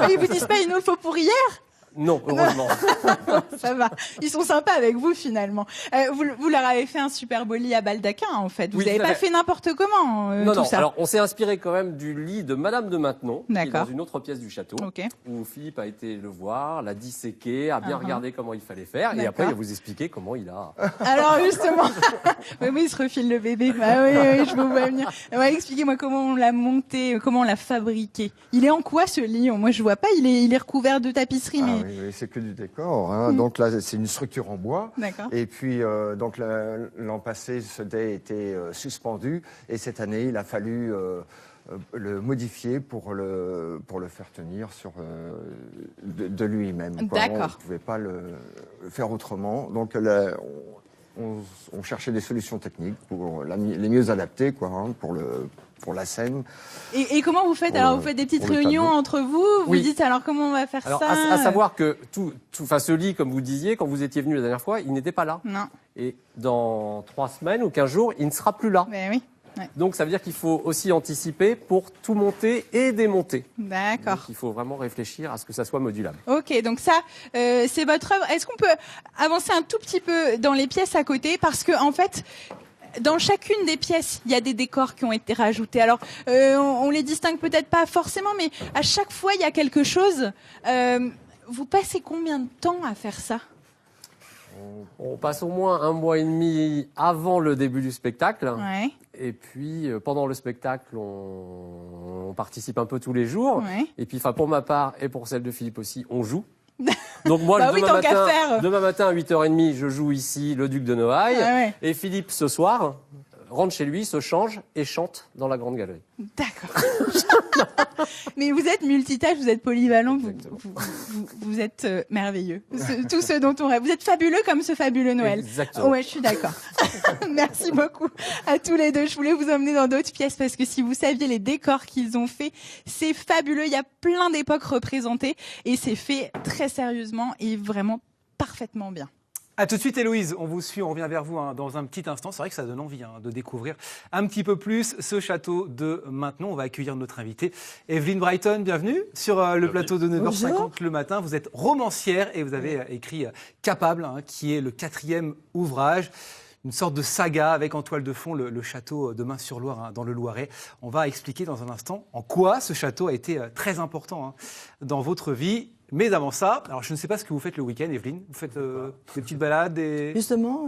Ils vous disent pas, il nous le faut pour hier? Non, heureusement. Ça va. Ils sont sympas avec vous, finalement. Vous leur avez fait un super beau lit à baldaquin, en fait. Vous n'avez pas fait n'importe comment, non. ça. Alors, on s'est inspiré quand même du lit de Madame de Maintenon, qui est dans une autre pièce du château, où Philippe a été le voir, l'a disséqué, a bien regardé comment il fallait faire, et après, il va vous expliquer comment il a... Alors, justement, oui, il se refile le bébé. Ah, oui, je vous vois venir. Expliquez-moi comment on l'a monté, comment on l'a fabriqué. Il est en quoi, ce lit? Moi, je vois pas, il est recouvert de tapisserie, mais... Oui, c'est que du décor. Donc là, c'est une structure en bois. D'accord. Et puis, donc l'an passé, ce dais était suspendu. Et cette année, il a fallu le modifier pour le faire tenir sur de lui-même. D'accord. On ne pouvait pas le faire autrement. Donc là, on cherchait des solutions techniques pour les mieux adaptées, pour la scène. Et comment vous faites? Alors, vous faites des petites réunions entre vous? Vous dites, alors, comment on va faire ça? À savoir que ce lit, comme vous disiez, quand vous étiez venu la dernière fois, il n'était pas là. Non. Et dans 3 semaines ou 15 jours, il ne sera plus là. Mais oui. Ouais. Donc, ça veut dire qu'il faut aussi anticiper pour tout monter et démonter. D'accord. Donc, il faut vraiment réfléchir à ce que ça soit modulable. Ok, donc ça, c'est votre œuvre. Est-ce qu'on peut avancer un tout petit peu dans les pièces à côté? Parce que, en fait... Dans chacune des pièces, il y a des décors qui ont été rajoutés. Alors, on les distingue peut-être pas forcément, mais à chaque fois, il y a quelque chose. Vous passez combien de temps à faire ça? On passe au moins 1 mois et demi avant le début du spectacle. Ouais. Et puis, pendant le spectacle, on participe un peu tous les jours. Ouais. Et puis, pour ma part et pour celle de Philippe aussi, on joue. Donc moi, demain matin à 8h30, je joue ici le Duc de Noailles. Ouais. Et Philippe, ce soir, rentre chez lui, se change et chante dans la grande galerie. D'accord. Mais vous êtes multitâche, vous êtes polyvalent, vous êtes merveilleux. Tout ce dont on rêve. Vous êtes fabuleux comme ce fabuleux Noël. Exactement. Ouais, je suis d'accord. Merci beaucoup à tous les deux. Je voulais vous emmener dans d'autres pièces parce que si vous saviez les décors qu'ils ont fait, c'est fabuleux. Il y a plein d'époques représentées et c'est fait très sérieusement et vraiment parfaitement bien. A tout de suite, Héloïse, on vous suit, on revient vers vous dans un petit instant. C'est vrai que ça donne envie de découvrir un petit peu plus ce château de Maintenon. On va accueillir notre invitée, Evelyne Brighton. Bienvenue sur le plateau de 9h50 le matin. Vous êtes romancière et vous avez écrit Capable, qui est le 4e ouvrage. une sorte de saga avec en toile de fond le château de Mains-sur-Loire, hein, dans le Loiret. On va expliquer dans un instant en quoi ce château a été très important, hein, dans votre vie. Mais avant ça, alors je ne sais pas ce que vous faites le week-end, Evelyne. Vous faites des petites balades Justement,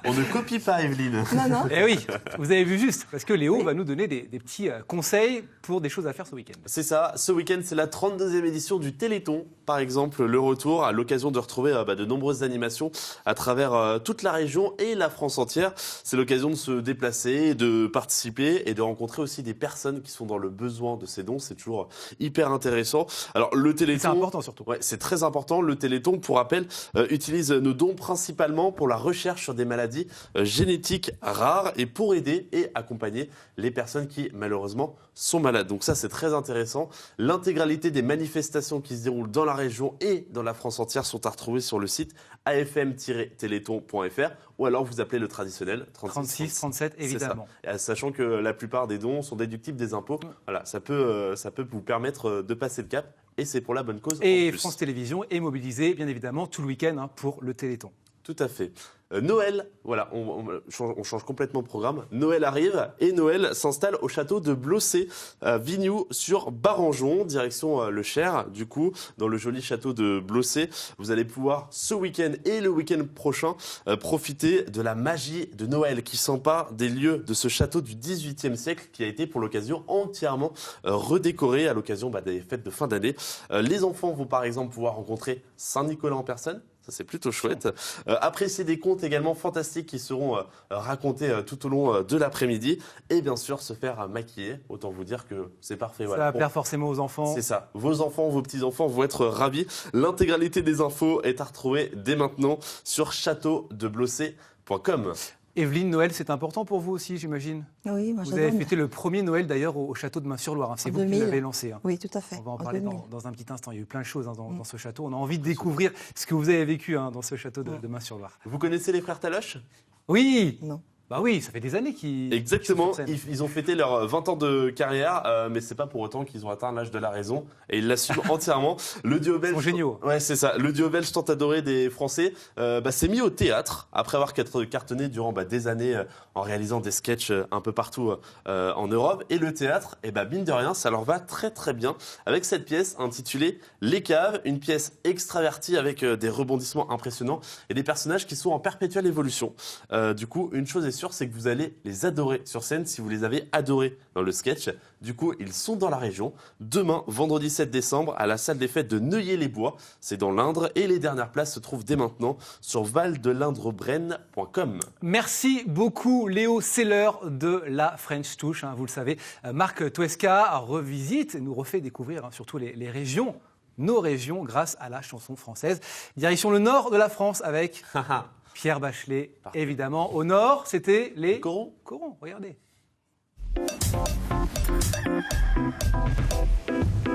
on ne copie pas, Evelyne. Non. Eh oui, vous avez vu juste, parce que Léo va nous donner des petits conseils pour des choses à faire ce week-end. C'est ça, ce week-end, c'est la 32e édition du Téléthon, par exemple, le retour, à l'occasion de retrouver de nombreuses animations à travers toute la région et la France entière. C'est l'occasion de se déplacer, de participer et de rencontrer aussi des personnes qui sont dans le besoin de ces dons. C'est toujours hyper intéressant. Alors, le Téléthon... C'est important surtout. Ouais, c'est très important. Le Téléthon, pour rappel, utilise nos dons principalement pour la recherche sur des maladies génétiques rares et pour aider et accompagner les personnes qui, malheureusement, sont malades. Donc ça, c'est très intéressant. L'intégralité des manifestations qui se déroulent dans la région et dans la France entière sont à retrouver sur le site afm-téléthon.fr ou alors vous appelez le traditionnel 36 37, évidemment. Sachant que la plupart des dons sont déductibles des impôts. Voilà, ça peut vous permettre de passer le cap et c'est pour la bonne cause. Et France Télévisions est mobilisée, bien évidemment, tout le week-end, hein, pour le Téléthon. Tout à fait. Noël, voilà, on change complètement de programme. Noël arrive et Noël s'installe au château de Blossé, Vignoux sur Barangeon, direction le Cher. Du coup, dans le joli château de Blossé, vous allez pouvoir ce week-end et le week-end prochain profiter de la magie de Noël qui s'empare des lieux de ce château du XVIIIe siècle qui a été pour l'occasion entièrement redécoré à l'occasion des fêtes de fin d'année. Les enfants vont par exemple pouvoir rencontrer Saint-Nicolas en personne. Ça, c'est plutôt chouette. Apprécier des contes également fantastiques qui seront racontés tout au long de l'après-midi. Et bien sûr, se faire maquiller. Autant vous dire que c'est parfait. Ça va plaire forcément aux enfants. C'est ça. Vos enfants, vos petits-enfants vont être ravis. L'intégralité des infos est à retrouver dès maintenant sur châteaudeblossé.com. Evelyne, Noël, c'est important pour vous aussi, j'imagine. Oui, moi vous avez fêté le premier Noël d'ailleurs au château de Mains-sur-Loire. Hein. C'est vous qui l'avez lancé. Hein. Oui, tout à fait. On va en parler dans un petit instant. Il y a eu plein de choses, hein, dans ce château. On a envie de découvrir ce que vous avez vécu, hein, dans ce château de Mains-sur-Loire. Vous connaissez les frères Taloche ? Oui. Non. Bah oui, ça fait des années qu'ils... Exactement, ils ont fêté leurs 20 ans de carrière, mais c'est pas pour autant qu'ils ont atteint l'âge de la raison, et ils l'assument entièrement. Le duo belge... Ils sont géniaux. Ouais, c'est ça. Le duo belge tant adoré des Français s'est mis au théâtre, après avoir cartonné durant des années en réalisant des sketchs un peu partout en Europe. Et le théâtre, mine de rien, ça leur va très très bien, avec cette pièce intitulée Les Caves, une pièce extravertie avec des rebondissements impressionnants et des personnages qui sont en perpétuelle évolution. Du coup, une chose est c'est que vous allez les adorer sur scène si vous les avez adorés dans le sketch. Du coup, ils sont dans la région. Demain, vendredi 7 décembre, à la salle des fêtes de Neuilly-les-Bois. C'est dans l'Indre. Et les dernières places se trouvent dès maintenant sur valdelindrebrenn.com. Merci beaucoup, Léo. C'est l'heure de la French Touch. Hein, vous le savez, Marc Toesca revisite et nous refait découvrir surtout les régions, nos régions, grâce à la chanson française. Direction le nord de la France avec... Pierre Bachelet, évidemment. Au nord, c'était les corons. Corons, regardez.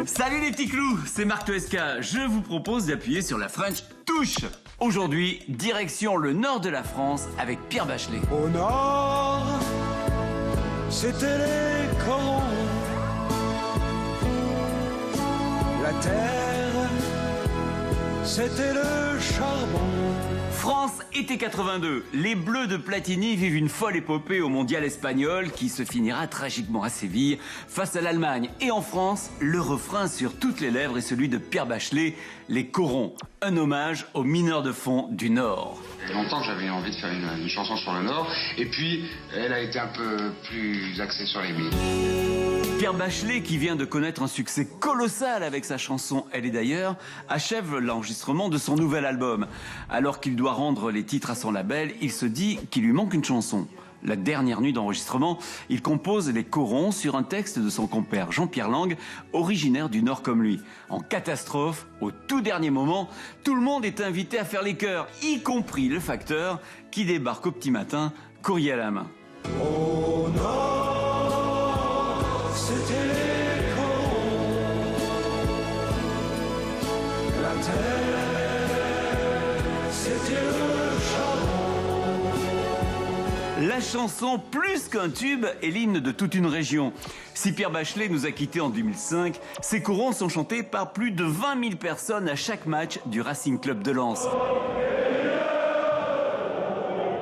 Salut les petits clous, c'est Marc Toesca. Je vous propose d'appuyer sur la French Touch. Aujourd'hui, direction le nord de la France avec Pierre Bachelet. Au nord, c'était les corons. La terre, c'était le charbon. France, été 82. Les Bleus de Platini vivent une folle épopée au mondial espagnol qui se finira tragiquement à Séville face à l'Allemagne. Et en France, le refrain sur toutes les lèvres est celui de Pierre Bachelet, Les Corons. Un hommage aux mineurs de fond du Nord. Il y a longtemps que j'avais envie de faire une chanson sur le Nord. Et puis, elle a été un peu plus axée sur les mythes. Pierre Bachelet, qui vient de connaître un succès colossal avec sa chanson Elle est d'ailleurs, achève l'enregistrement de son nouvel album. Alors qu'il doit rendre les titres à son label, il se dit qu'il lui manque une chanson. La dernière nuit d'enregistrement, il compose Les Corons sur un texte de son compère Jean-Pierre Lang, originaire du Nord comme lui. En catastrophe, au tout dernier moment, tout le monde est invité à faire les chœurs, y compris le facteur qui débarque au petit matin, courrier à la main. Au nord, c'était les corons. La terre, c'était le charbon. La chanson, plus qu'un tube, est l'hymne de toute une région. Si Pierre Bachelet nous a quittés en 2005, ces corons sont chantés par plus de 20 000 personnes à chaque match du Racing Club de Lens.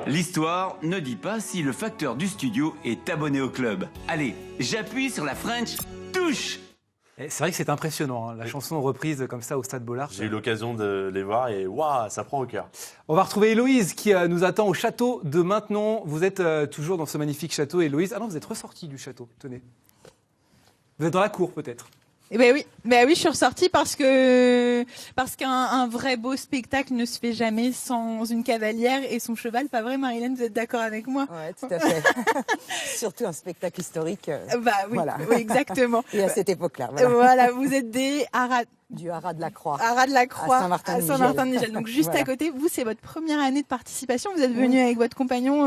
L'histoire ne dit pas si le facteur du studio est abonné au club. Allez, j'appuie sur la French touche. C'est vrai que c'est impressionnant, hein, la chanson reprise comme ça au Stade Bollaert. J'ai eu l'occasion de les voir et waouh, ça prend au cœur. On va retrouver Héloïse qui nous attend au château de Maintenon. Vous êtes toujours dans ce magnifique château, Héloïse. Ah non, vous êtes ressortie du château, tenez. Vous êtes dans la cour peut-être. Eh ben oui, je suis ressortie parce qu'un vrai beau spectacle ne se fait jamais sans une cavalière et son cheval, pas vrai Marilène, vous êtes d'accord avec moi? Ouais, tout à fait. Surtout un spectacle historique. Bah oui, voilà. Oui, exactement. Et à cette époque-là. Voilà, vous êtes des du Haras de la Croix. Haras de la Croix. À Saint-Martin-de-Nigel. Donc juste à côté, vous, c'est votre première année de participation. Vous êtes venu avec votre compagnon,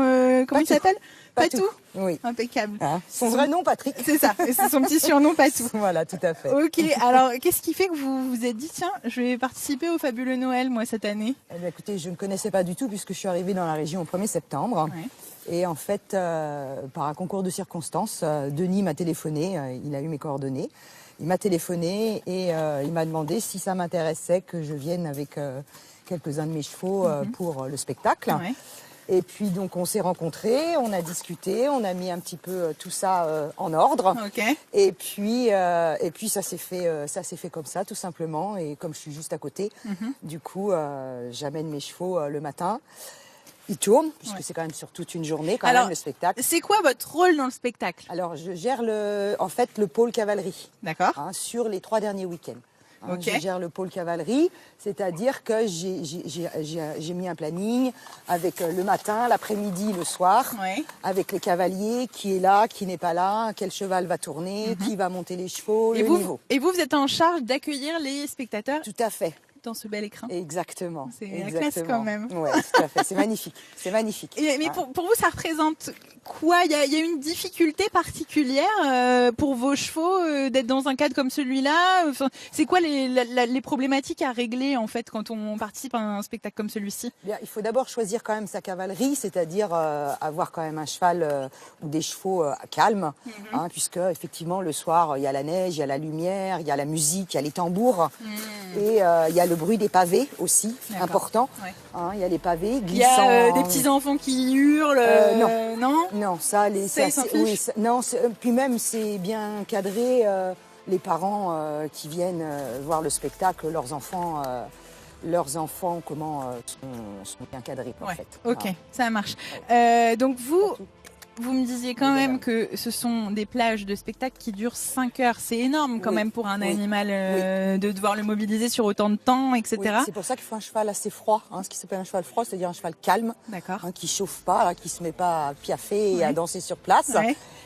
comment il s'appelle? Patou. Oui. Impeccable. Son vrai nom, Patrick. C'est ça. Et c'est son petit surnom, Patou. Voilà, tout à fait. Ok. Alors, qu'est-ce qui fait que vous vous êtes dit, tiens, je vais participer au Fabuleux Noël, moi, cette année? Eh bien, écoutez, je ne connaissais pas du tout puisque je suis arrivée dans la région au 1er septembre. Ouais. Et en fait, par un concours de circonstances, Denis m'a téléphoné. Il a eu mes coordonnées. Il m'a téléphoné et il m'a demandé si ça m'intéressait que je vienne avec quelques-uns de mes chevaux pour le spectacle. Ouais. Et puis donc on s'est rencontrés, on a discuté, on a mis un petit peu tout ça en ordre. Okay. Et puis ça s'est fait comme ça tout simplement. Et comme je suis juste à côté, du coup j'amène mes chevaux le matin. Ils tournent, puisque c'est quand même sur toute une journée quand même le spectacle. C'est quoi votre rôle dans le spectacle? Alors je gère le pôle cavalerie. D'accord. Sur les 3 derniers week-ends. Okay. Je gère le pôle cavalerie, c'est-à-dire que j'ai mis un planning avec le matin, l'après-midi, le soir, avec les cavaliers, qui est là, qui n'est pas là, quel cheval va tourner, qui va monter les chevaux, le niveau. Et vous êtes en charge d'accueillir les spectateurs? Tout à fait. Dans ce bel écrin. Exactement. C'est la classe quand même. Ouais, tout à fait. C'est magnifique. C'est magnifique. Mais pour vous, ça représente quoi? Il y a une difficulté particulière pour vos chevaux d'être dans un cadre comme celui-là? Enfin, c'est quoi les problématiques à régler en fait quand on participe à un spectacle comme celui-ci? Bien, il faut d'abord choisir quand même sa cavalerie, c'est-à-dire avoir quand même un cheval ou des chevaux calmes, puisque effectivement le soir il y a la neige, il y a la lumière, il y a la musique, il y a les tambours et il y a le bruit des pavés aussi, important. Ouais. Il y a les pavés glissants. Il y a des petits enfants qui hurlent. Non, ça, puis même c'est bien cadré. Les parents qui viennent voir le spectacle, leurs enfants sont bien cadrés en fait. Ok, ça marche. Donc vous me disiez quand même que ce sont des plages de spectacle qui durent 5 heures. C'est énorme quand même pour un animal de devoir le mobiliser sur autant de temps, etc. Oui, c'est pour ça qu'il faut un cheval assez froid, ce qui s'appelle un cheval froid, c'est-à-dire un cheval calme, qui chauffe pas, qui se met pas à piaffer et à danser sur place,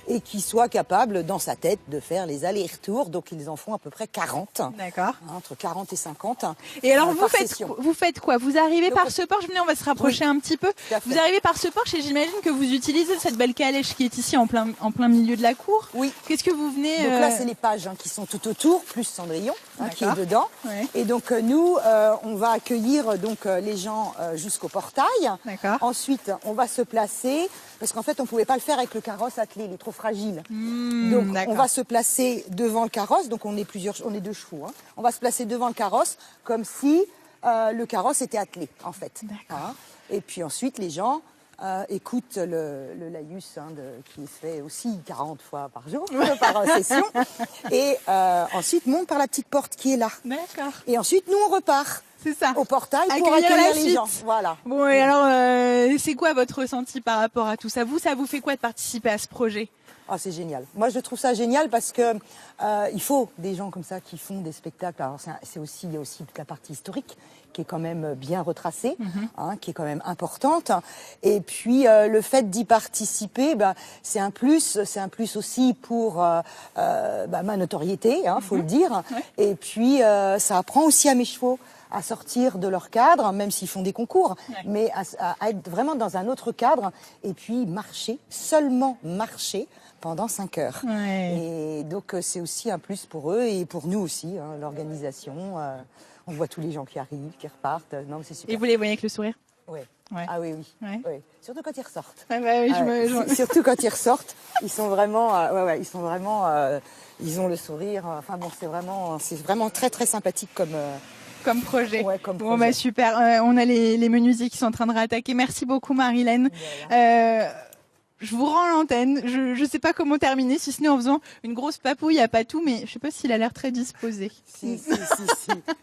et qui soit capable dans sa tête de faire les allers-retours. Donc ils en font à peu près 40. D'accord. Entre 40 et 50. Et alors vous faites quoi? Vous arrivez par ce porche, on va se rapprocher un petit peu. Vous arrivez par ce porche et j'imagine que vous utilisez cette belle calèche qui est ici en plein milieu de la cour. Oui. Qu'est-ce que vous venez... Donc là, c'est les pages qui sont tout autour, plus Cendrillon qui est dedans. Ouais. Et donc nous, on va accueillir donc les gens jusqu'au portail. D'accord. Ensuite, on va se placer, parce qu'en fait, on ne pouvait pas le faire avec le carrosse attelé, il est trop fragile. Donc on va se placer devant le carrosse, donc on est 2 chevaux. On va se placer devant le carrosse comme si le carrosse était attelé, en fait. Et puis ensuite, les gens... écoute le laïus qui se fait aussi 40 fois par jour, par session. Et ensuite, monte par la petite porte qui est là. D'accord. Et ensuite, nous, on repart. C'est ça. Au portail pour accueillir les gens. Voilà. Bon, et alors, c'est quoi votre ressenti par rapport à tout ça? Ça vous fait quoi de participer à ce projet? Ah, c'est génial. Moi, je trouve ça génial parce que il faut des gens comme ça qui font des spectacles. Alors, il y a aussi toute la partie historique qui est quand même bien retracée, qui est quand même importante. Et puis, le fait d'y participer, c'est un plus aussi pour ma notoriété, faut le dire. Ouais. Et puis, ça apprend aussi à mes chevaux à sortir de leur cadre, même s'ils font des concours, mais à être vraiment dans un autre cadre, et puis seulement marcher pendant 5 heures. Ouais. Et donc c'est aussi un plus pour eux et pour nous aussi, l'organisation. On voit tous les gens qui arrivent, qui repartent. Non, c'est super. Et vous les voyez avec le sourire? Oui. Ouais. Ah oui. Ouais. Surtout quand ils ressortent. Surtout quand ils ressortent, ils sont vraiment, ils ont le sourire. Enfin bon, c'est vraiment très très sympathique comme projet. Ouais, comme Bon, projet. super. On a les menuisiers qui sont en train de réattaquer. Merci beaucoup, Marilène. Je vous rends l'antenne. Je sais pas comment terminer, si ce n'est en faisant une grosse papouille à Patou, mais je sais pas s'il a l'air très disposé. Si.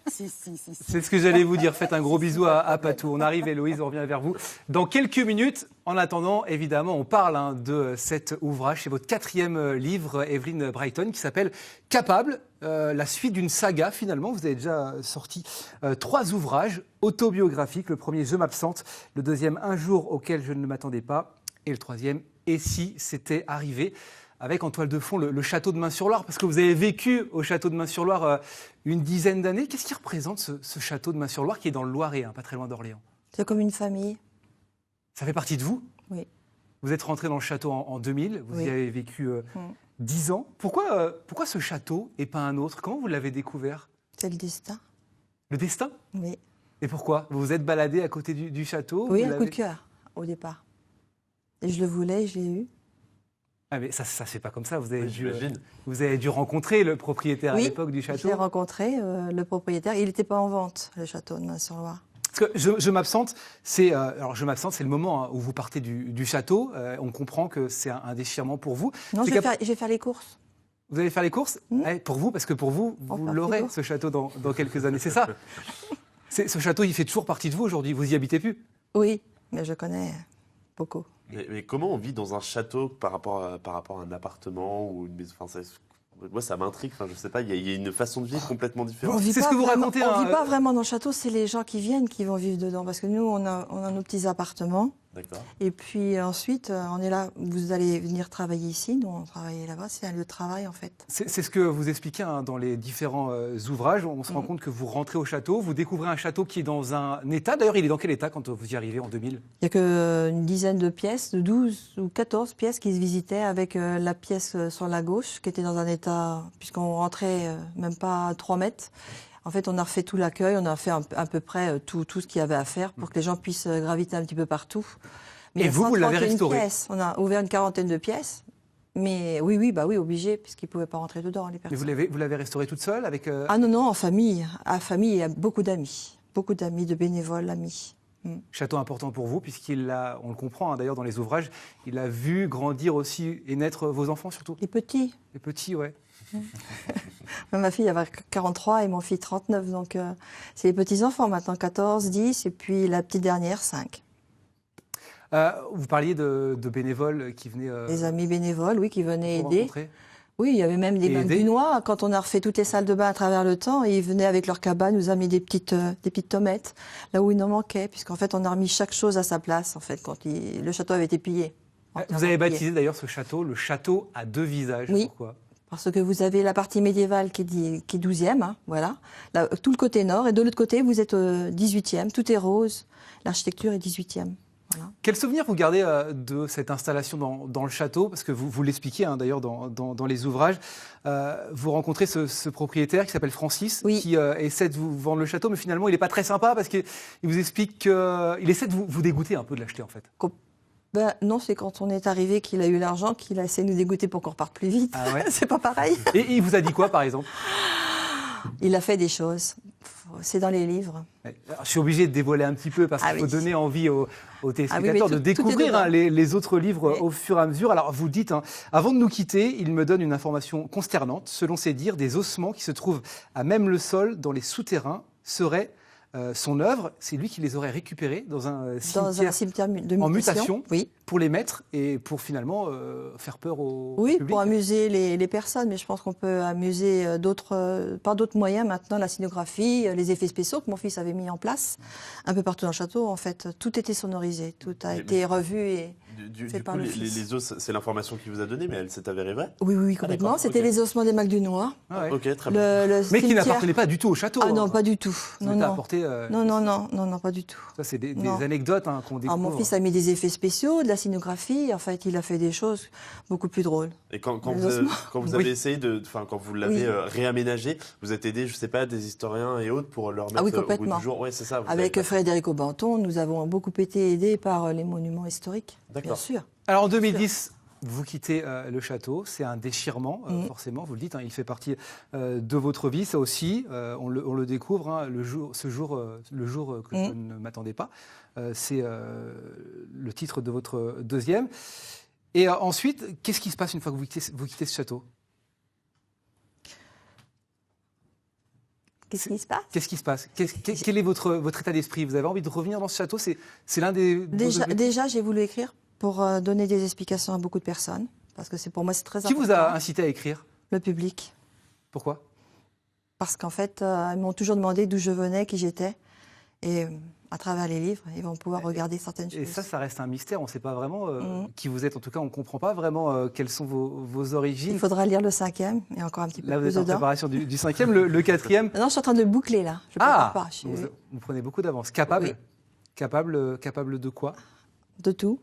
C'est ce que j'allais vous dire. Faites un gros bisou à Patou. On arrive, Héloïse, on revient vers vous dans quelques minutes. En attendant, évidemment, on parle de cet ouvrage. C'est votre 4e livre, Evelyn Brighton, qui s'appelle Capable, la suite d'une saga. Finalement, vous avez déjà sorti 3 ouvrages autobiographiques. Le premier, Je m'absente. Le deuxième, Un jour auquel je ne m'attendais pas. Et le 3e, Et si c'était arrivé, avec en toile de fond le château de Main-sur-Loire, parce que vous avez vécu au château de Main-sur-Loire une dizaine d'années. Qu'est-ce qui représente ce château de Main-sur-Loire qui est dans le Loiret, pas très loin d'Orléans? C'est comme une famille. Ça fait partie de vous? Oui. Vous êtes rentré dans le château en 2000, vous y avez vécu 10 ans. Pourquoi ce château et pas un autre? Comment vous l'avez découvert? C'est le destin. Le destin? Oui. Et pourquoi? Vous vous êtes baladé à côté du château? Oui, un coup de cœur, au départ. Et je le voulais, je l'ai eu. Ah mais ça se fait pas comme ça. Vous avez dû rencontrer le propriétaire à l'époque du château. J'ai rencontré le propriétaire. Il n'était pas en vente, le château de Main-sur-Loire. Parce que je m'absente, c'est le moment où vous partez du château. On comprend que c'est un déchirement pour vous. Non, je vais faire les courses. Vous allez faire les courses pour vous, parce que pour vous, vous l'aurez, ce château, dans quelques années. C'est ça. Ce château, il fait toujours partie de vous aujourd'hui. Vous y habitez plus? Oui, mais je connais beaucoup. Mais comment on vit dans un château par rapport à un appartement ou une maison? Moi, ça m'intrigue. Je sais pas, il y a une façon de vivre complètement différente. C'est ce que vous racontez. On ne vit pas vraiment dans le château, c'est les gens qui viennent qui vont vivre dedans. Parce que nous, on a nos petits appartements. D'accord. Et puis ensuite, on est là. Vous allez venir travailler ici. Nous, on travaille là-bas. C'est un lieu de travail, en fait. C'est ce que vous expliquez dans les différents ouvrages. On se rend compte que vous rentrez au château. Vous découvrez un château qui est dans un état. D'ailleurs, il est dans quel état quand vous y arrivez en 2000? Il n'y a qu'une dizaine de pièces, de 12 ou 14 pièces qui se visitaient, avec la pièce sur la gauche qui était dans un état, puisqu'on rentrait même pas à 3 mètres. En fait, on a refait tout l'accueil, on a fait à peu près tout ce qu'il y avait à faire pour que les gens puissent graviter un petit peu partout. Mais et vous l'avez restauré? On a ouvert une 40aine de pièces. Mais oui, obligé, puisqu'ils ne pouvaient pas rentrer dedans, les personnes. Mais vous l'avez restauré toute seule avec Ah non, en famille. À famille, il y a beaucoup d'amis. Beaucoup d'amis, de bénévoles, amis. Château important pour vous, puisqu'il a, on le comprend d'ailleurs dans les ouvrages, il a vu grandir aussi et naître vos enfants surtout. Les petits. Les petits, ouais. Ma fille avait 43 et mon fils 39, donc c'est les petits-enfants maintenant, 14, 10, et puis la petite dernière, 5. Vous parliez de bénévoles qui venaient... Des amis bénévoles, oui, qui venaient aider. Rencontrer. Oui, il y avait même des bains du noix. Quand on a refait toutes les salles de bain à travers le temps, ils venaient avec leur cabane nous amener des petites tomates, là où il en manquait, puisqu'en fait, on a remis chaque chose à sa place, en fait, quand le château avait été pillé. Vous avez baptisé d'ailleurs ce château, le château à 2 visages. Oui. Pourquoi? Parce que vous avez la partie médiévale qui est 12e, voilà, là, tout le côté nord, et de l'autre côté, vous êtes 18e, tout est rose, l'architecture est 18e. Voilà. Quel souvenir vous gardez de cette installation dans le château? Parce que vous l'expliquez d'ailleurs dans les ouvrages. Vous rencontrez ce propriétaire qui s'appelle Francis, qui essaie de vous vendre le château, mais finalement il n'est pas très sympa parce qu'il vous explique qu'il essaie de vous dégoûter un peu de l'acheter en fait. Non, c'est quand on est arrivé qu'il a eu l'argent qu'il a essayé de nous dégoûter pour qu'on reparte plus vite. Ah ouais. C'est pas pareil. Et il vous a dit quoi par exemple? Il a fait des choses. C'est dans les livres. Alors, je suis obligé de dévoiler un petit peu parce qu'il faut donner envie aux téléspectateurs de découvrir les autres livres au fur et à mesure. Alors vous dites, avant de nous quitter, il me donne une information consternante. Selon ses dires, des ossements qui se trouvent à même le sol dans les souterrains seraient son œuvre. C'est lui qui les aurait récupérés dans un cimetière en mutation, pour les mettre et pour finalement faire peur au public. public. Pour amuser les personnes, mais je pense qu'on peut amuser par d'autres moyens maintenant, la scénographie, les effets spéciaux que mon fils avait mis en place un peu partout dans le château. En fait, tout était sonorisé, tout a été revu et fait par le fils. Les os, c'est l'information qu'il vous a donnée, mais elle s'est avérée vraie? Oui, complètement. C'était les ossements des Macs du Noir. Ah ouais. Ok, très bien. Mais qui n'appartenait pas du tout au château. Ah non, pas du tout. Non, pas du tout. Ça, c'est des anecdotes qu'on découvre. Alors, mon fils a mis des effets spéciaux, de la scénographie. En fait, il a fait des choses beaucoup plus drôles. Et quand vous avez essayé quand vous l'avez réaménagé, vous êtes aidé, je ne sais pas, des historiens et autres pour leur mettre au goût du jour. Ouais, c'est ça. Avec Frédéric Aubenton, nous avons beaucoup été aidés par les monuments historiques. Bien sûr. Alors en 2010, Vous quittez le château, c'est un déchirement, forcément, vous le dites, hein, il fait partie de votre vie. Ça aussi, on le découvre, hein, le jour que je ne m'attendais pas. C'est le titre de votre deuxième. Et ensuite, qu'est-ce qui se passe une fois que vous quittez ce château? Qu'est-ce qui se passe? Qu'est-ce qui se passe? Quel est votre état d'esprit? Vous avez envie de revenir dans ce château? C'est l'un des... Déjà, j'ai voulu écrire pour donner des explications à beaucoup de personnes, parce que pour moi c'est très important. Qui vous a incité à écrire? Le public. Pourquoi? Parce qu'en fait, ils m'ont toujours demandé d'où je venais, qui j'étais, et à travers les livres, ils vont pouvoir regarder certaines choses. Et ça reste un mystère, on ne sait pas vraiment qui vous êtes, en tout cas on ne comprend pas vraiment quelles sont vos origines. Il faudra lire le 5e, et encore un petit peu là, plus dedans. Là vous êtes en préparation du 5e, le 4e. Non, je suis en train de boucler là. Je pas. Vous prenez beaucoup d'avance. Capable de quoi? De tout.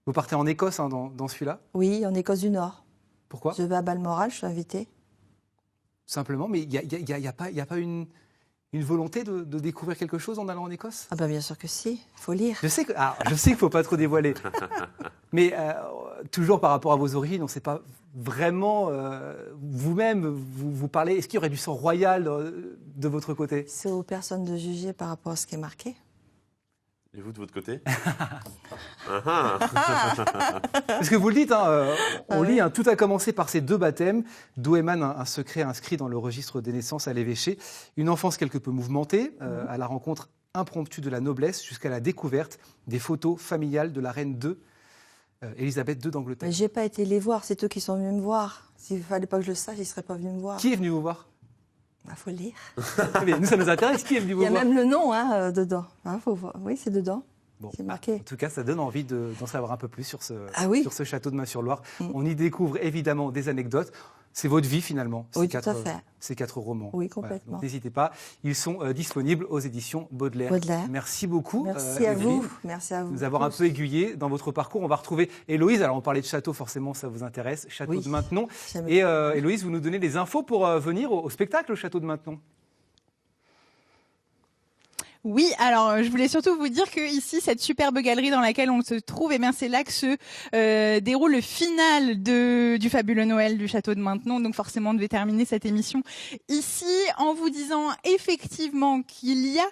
Vous partez en Écosse hein, dans celui-là? Oui, en Écosse du Nord. Pourquoi? Je vais à Balmoral, je suis invitée. Simplement, mais il n'y a pas une volonté de découvrir quelque chose en allant en Écosse? Ah ben bien sûr que si, il faut lire. Je sais qu'il ne faut pas trop dévoiler. Mais toujours par rapport à vos origines, on ne sait pas vraiment vous-même, vous parlez, est-ce qu'il y aurait du sang royal de votre côté? C'est aux personnes de juger par rapport à ce qui est marqué. Et vous, de votre côté? Parce que vous le dites, hein, on lit, hein, tout a commencé par ces 2 baptêmes, d'où émane un secret inscrit dans le registre des naissances à l'évêché. Une enfance quelque peu mouvementée, à la rencontre impromptue de la noblesse, jusqu'à la découverte des photos familiales de la reine Élisabeth II d'Angleterre. Mais j'ai pas été les voir, c'est eux qui sont venus me voir. S'il ne fallait pas que je le sache, ils ne seraient pas venus me voir. Qui est venu vous voir? Il faut le lire. Mais nous, ça nous intéresse. Qui est venu vous voir? Il y a même le nom dedans. Faut voir. Oui, c'est dedans. Bon, c'est marqué. En tout cas, ça donne envie d'en savoir un peu plus sur ce château de Main-sur-Loire. On y découvre évidemment des anecdotes. C'est votre vie finalement, oui, tout à fait. Ces 4 romans. Oui, complètement. Voilà, n'hésitez pas, ils sont disponibles aux éditions Baudelaire. Merci beaucoup. Merci à vous. Merci à vous. Nous avoir un peu aiguillé dans votre parcours. On va retrouver Héloïse. Alors on parlait de château, forcément ça vous intéresse. Château de Maintenon. Et Héloïse, vous nous donnez les infos pour venir au spectacle au château de Maintenon. Oui, alors je voulais surtout vous dire que ici, cette superbe galerie dans laquelle on se trouve, c'est là que se déroule le final du fabuleux Noël du château de Maintenon. Donc forcément, on devait terminer cette émission ici en vous disant effectivement qu'il y a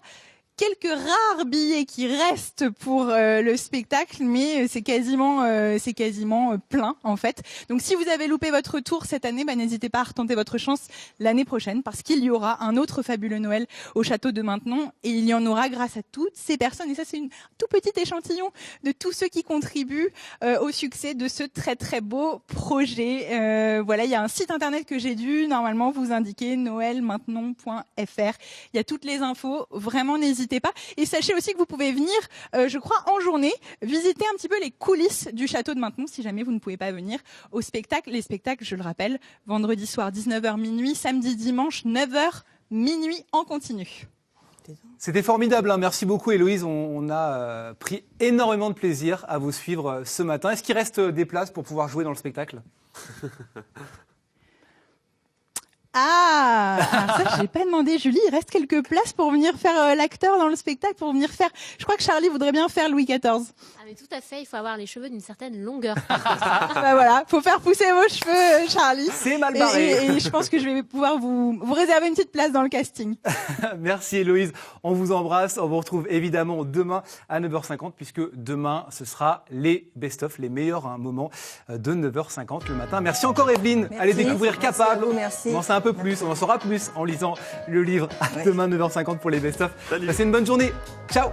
quelques rares billets qui restent pour le spectacle, mais c'est quasiment plein en fait. Donc si vous avez loupé votre tour cette année, n'hésitez pas à retenter votre chance l'année prochaine, parce qu'il y aura un autre fabuleux Noël au château de Maintenon, et il y en aura grâce à toutes ces personnes. Et ça, c'est un tout petit échantillon de tous ceux qui contribuent au succès de ce très très beau projet. Voilà, il y a un site internet que j'ai dû normalement vous indiquer, noelmaintenon.fr. Il y a toutes les infos. Vraiment, n'hésitez pas. Et sachez aussi que vous pouvez venir, je crois, en journée, visiter un petit peu les coulisses du château de Maintenon, si jamais vous ne pouvez pas venir au spectacle. Les spectacles, je le rappelle, vendredi soir 19h minuit, samedi dimanche 9h minuit en continu. C'était formidable, hein. Merci beaucoup Héloïse, on a pris énormément de plaisir à vous suivre ce matin. Est-ce qu'il reste des places pour pouvoir jouer dans le spectacle? Ah, ça, j'ai pas demandé, Julie. Il reste quelques places pour venir faire l'acteur dans le spectacle, pour venir faire. Je crois que Charlie voudrait bien faire Louis XIV. Ah, mais tout à fait. Il faut avoir les cheveux d'une certaine longueur. Bah voilà, faut faire pousser vos cheveux, Charlie. C'est mal barré. Et je pense que je vais pouvoir vous réserver une petite place dans le casting. Merci Héloïse. On vous embrasse. On vous retrouve évidemment demain à 9h50, puisque demain ce sera les best-of, les meilleurs moments de 9h50 le matin. Merci encore Evelyne. Merci. Allez découvrir Capable. Merci. On en sait un peu plus, on en saura plus en lisant le livre. À demain 9h50 pour les best-of. Passez une bonne journée. Ciao.